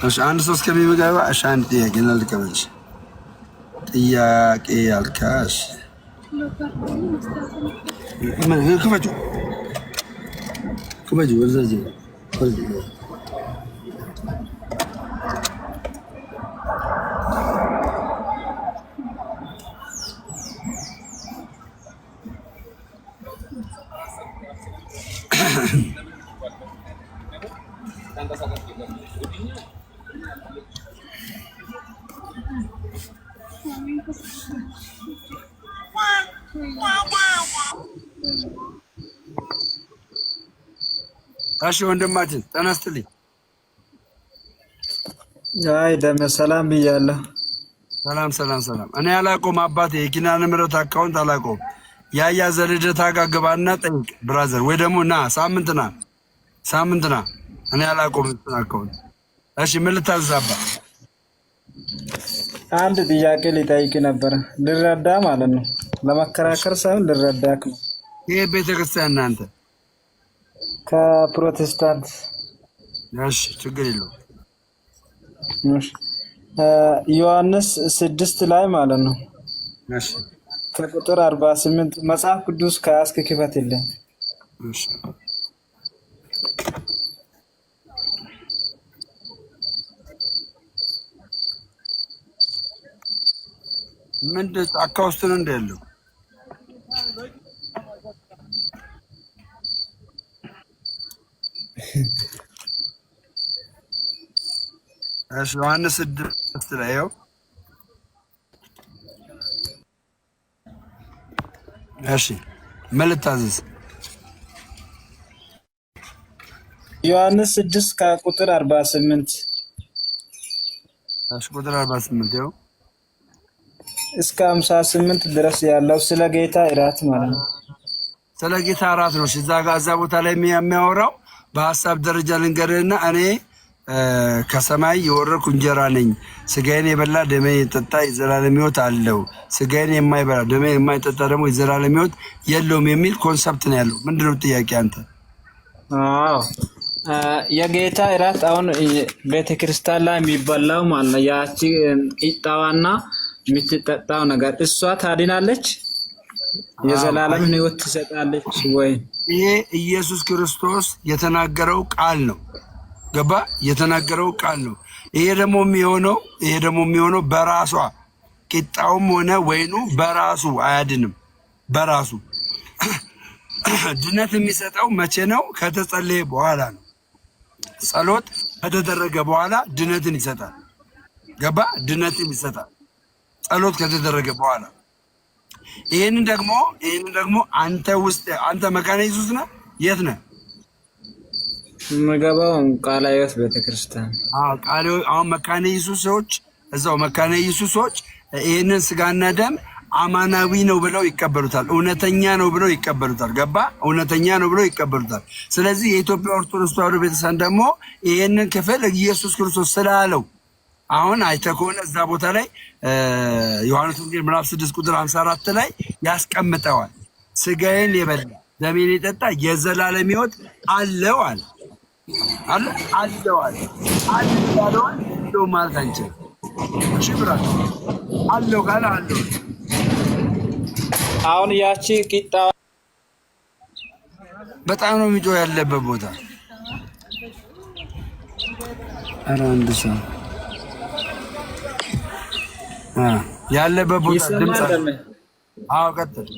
እሺ። አንድ ሰው እስከሚገባ እሺ፣ አንድ ጥያቄ ልቀበልሽ። ጥያቄ ያልካሽ ክፈቹ ወደዛ እሺ ወንድማችን ጤና ይስጥልኝ። አይ ደም ሰላም ብያለሁ። ሰላም። እኔ አላውቀውም አባቴ፣ የኪዳነ ምሕረት አካውንት አላውቀውም። ያያ ዘልደታ ጋር ግባና ጠይቅ ብራዘር፣ ወይ ደግሞ ሳምንት ና። እኔ አላውቀውም እሱን አካውንት። እሺ ምን ልታዛባ? አንድ ጥያቄ ሊጠይቅ ነበር፣ ልረዳ ማለት ነው። ለመከራከር ሳይሆን ልረዳክ ነው። ይሄ ቤተክርስቲያን እናንተ ከፕሮቴስታንት። እሺ ችግር የለውም። ዮሐንስ 6 ላይ ማለት ነው። እሺ ከቁጥር 48 መጽሐፍ ቅዱስ ከያዝክ ክፈትልኝ። እሺ ምንድን ጫካ ውስጥ ነው እንደ ያለው? እሺ ዮሐንስ 6 ላይ ያው እሺ ምን ልታዘዝ? ዮሐንስ 6 ከቁጥር 48 እሺ ቁጥር 48 ያው እስከ 58 ድረስ ያለው ስለ ጌታ እራት ማለት ነው። ስለ ጌታ እራት ነው። እዛ ቦታ ላይ የሚያወራው በሐሳብ ደረጃ ልንገርህና እኔ ከሰማይ የወረድኩ እንጀራ ነኝ። ስጋዬን የበላ ደሜን የጠጣ የዘላለም ሕይወት አለው። ስጋዬን የማይበላ ደሜን የማይጠጣ ደግሞ የዘላለም ሕይወት የለውም የሚል ኮንሰፕት ነው ያለው። ምንድነው ጥያቄ አንተ? አዎ የጌታ እራት አሁን ቤተክርስቲያን ላይ የሚበላው ማለት ነው። ያቺ ቂጣዋና የምትጠጣው ነገር እሷ ታድናለች፣ የዘላለም ሕይወት ትሰጣለች ወይ? ይሄ ኢየሱስ ክርስቶስ የተናገረው ቃል ነው። ገባ? የተናገረው ቃል ነው። ይሄ ደግሞ የሚሆነው በራሷ ቂጣውም ሆነ ወይኑ በራሱ አያድንም። በራሱ ድነት የሚሰጠው መቼ ነው? ከተጸለየ በኋላ ነው። ጸሎት ከተደረገ በኋላ ድነትን ይሰጣል። ገባ? ድነትን ይሰጣል ጸሎት ከተደረገ በኋላ። ይሄንን ደግሞ አንተ መካነ ኢየሱስ ነህ? የት ነህ? የምገባው ቃለ ሕይወት ቤተክርስቲያን። አሁን መካነ ኢየሱሶች እዛው መካነ ኢየሱሶች ይሄንን ስጋና ደም አማናዊ ነው ብለው ይቀበሉታል። እውነተኛ ነው ብለው ይቀበሉታል። ገባ? እውነተኛ ነው ብለው ይቀበሉታል። ስለዚህ የኢትዮጵያ ኦርቶዶክስ ተዋሕዶ ቤተክርስቲያን ደግሞ ይሄንን ክፍል ኢየሱስ ክርስቶስ ስላለው አሁን አይተህ ከሆነ እዛ ቦታ ላይ ዮሐንስ ወንጌል ምዕራፍ 6 ቁጥር 54 ላይ ያስቀምጠዋል። ስጋዬን የበላ ደሜን የጠጣ የዘላለም ሕይወት አለው አለ። አለው ማለት አንችልም። እሺ ብራል አለው ካለ አለው። አሁን ያቺ ቂጣ በጣም ነው የሚጮህ ያለበት ቦታ። ኧረ አንድ ሰው ያለበት ቦታ ድምፅ። አዎ ቀጥል።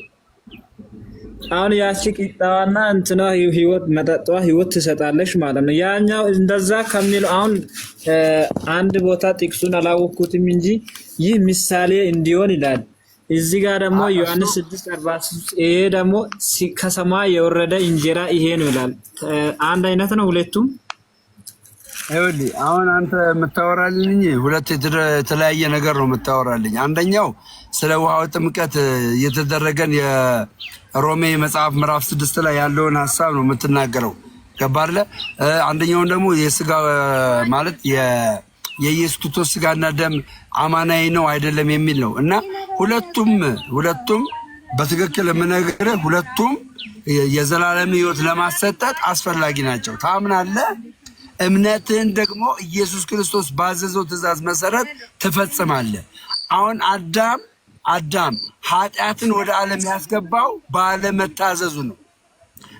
አሁን ያቺ ቂጣዋና እንትና ህይወት መጠጧ ህይወት ትሰጣለች ማለት ነው። ያኛው እንደዛ ከሚለው አሁን አንድ ቦታ ጥቅሱን አላወቅኩትም እንጂ ይህ ምሳሌ እንዲሆን ይላል። እዚህ ጋር ደግሞ ዮሐንስ 6:43 ይሄ ደግሞ ከሰማይ የወረደ እንጀራ ይሄ ነው ይላል። አንድ አይነት ነው ሁለቱም። ይኸውልህ አሁን አንተ የምታወራልኝ ሁለት የተለያየ ነገር ነው የምታወራልኝ። አንደኛው ስለ ውሃው ጥምቀት የተደረገን የሮሜ መጽሐፍ ምዕራፍ 6 ላይ ያለውን ሐሳብ ነው የምትናገረው። ገባህ? አንደኛውን ደግሞ የስጋ ማለት የኢየሱስ ክርስቶስ ስጋና ደም አማናዊ ነው አይደለም የሚል ነው። እና ሁለቱም በትክክል የምነግርህ ሁለቱም የዘላለም ሕይወት ለማሰጠት አስፈላጊ ናቸው። ታምናለህ? እምነትህን ደግሞ ኢየሱስ ክርስቶስ ባዘዘው ትእዛዝ መሰረት ትፈጽማለህ። አሁን አዳም ኃጢአትን ወደ ዓለም ያስገባው ባለመታዘዙ ነው።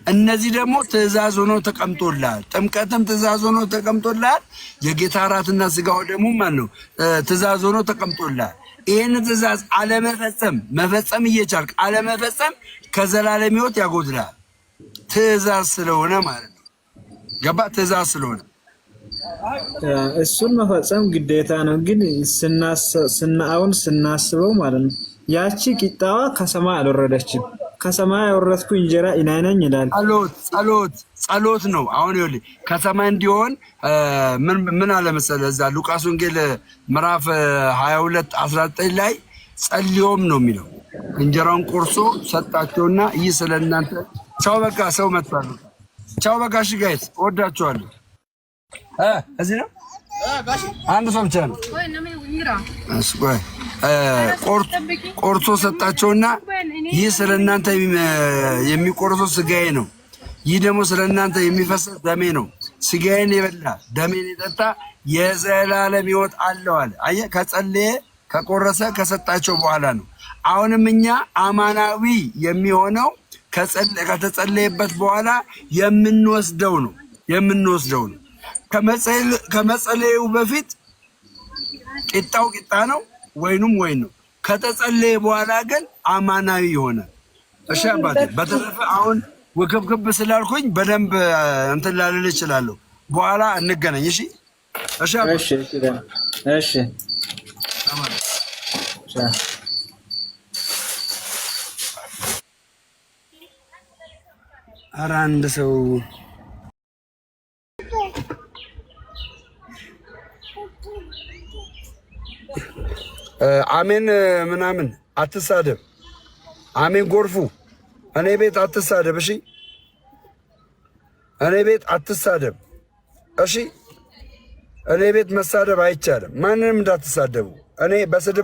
እነዚህ ደግሞ ትእዛዝ ሆኖ ተቀምጦልሃል። ጥምቀትም ትእዛዝ ሆኖ ተቀምጦልሃል። የጌታ እራትና ስጋው ደግሞ ማን ነው? ትእዛዝ ሆኖ ተቀምጦልሃል። ይህን ትእዛዝ መፈጸም እየቻልክ አለመፈጸም ከዘላለም ሕይወት ያጎድልሃል። ትእዛዝ ስለሆነ ማለት ነው። ገባ? ትእዛዝ ስለሆነ እሱን መፈጸም ግዴታ ነው። ግን አሁን ስናስበው ማለት ነው ያቺ ቂጣዋ ከሰማይ አልወረደችም። ከሰማይ ያወረድኩ እንጀራ እኔ ነኝ ይላል። ጸሎት ነው። አሁን ይኸውልህ ከሰማይ እንዲሆን ምን አለ መሰለህ እዛ ሉቃስ ወንጌል ምዕራፍ 22:19 ላይ ጸልዮም ነው የሚለው። እንጀራውን ቆርሶ ሰጣቸውና ይህ ስለእናንተ ቻው በቃ ሰው መጥቷል። ቻው በቃ እሺ ጋይስ እወዳችኋለሁ። እዚህ ነው አንድ ሰው ብቻ ነው። ቆርሶ ሰጣቸውና ይህ ስለእናንተ የሚቆርሰው ስጋዬ ነው፣ ይህ ደግሞ ስለእናንተ የሚፈሰስ ደሜ ነው። ስጋዬን የበላ ደሜን የጠጣ የዘላለም ሕይወት አለው አለ። አየህ፣ ከጸለየ ከቆረሰ ከሰጣቸው በኋላ ነው። አሁንም እኛ አማናዊ የሚሆነው ከተጸለየበት በኋላ የምንወስደው ነው። ከመጸለዩ በፊት ቂጣው ቂጣ ነው፣ ወይኑም ወይን ነው። ከተጸለየ በኋላ ግን አማናዊ ይሆናል። እሺ አባቴ፣ በተረፈ አሁን ውክብክብ ስላልኩኝ በደንብ እንትን ላልል እችላለሁ። በኋላ እንገናኝ። እሺ እሺ እሺ። ኧረ አንድ ሰው አሜን ምናምን አትሳደብ። አሜን ጎርፉ እኔ ቤት አትሳደብ። እሺ እኔ ቤት አትሳደብ። እሺ እኔ ቤት መሳደብ አይቻልም። ማንንም እንዳትሳደቡ። እኔ በስድብ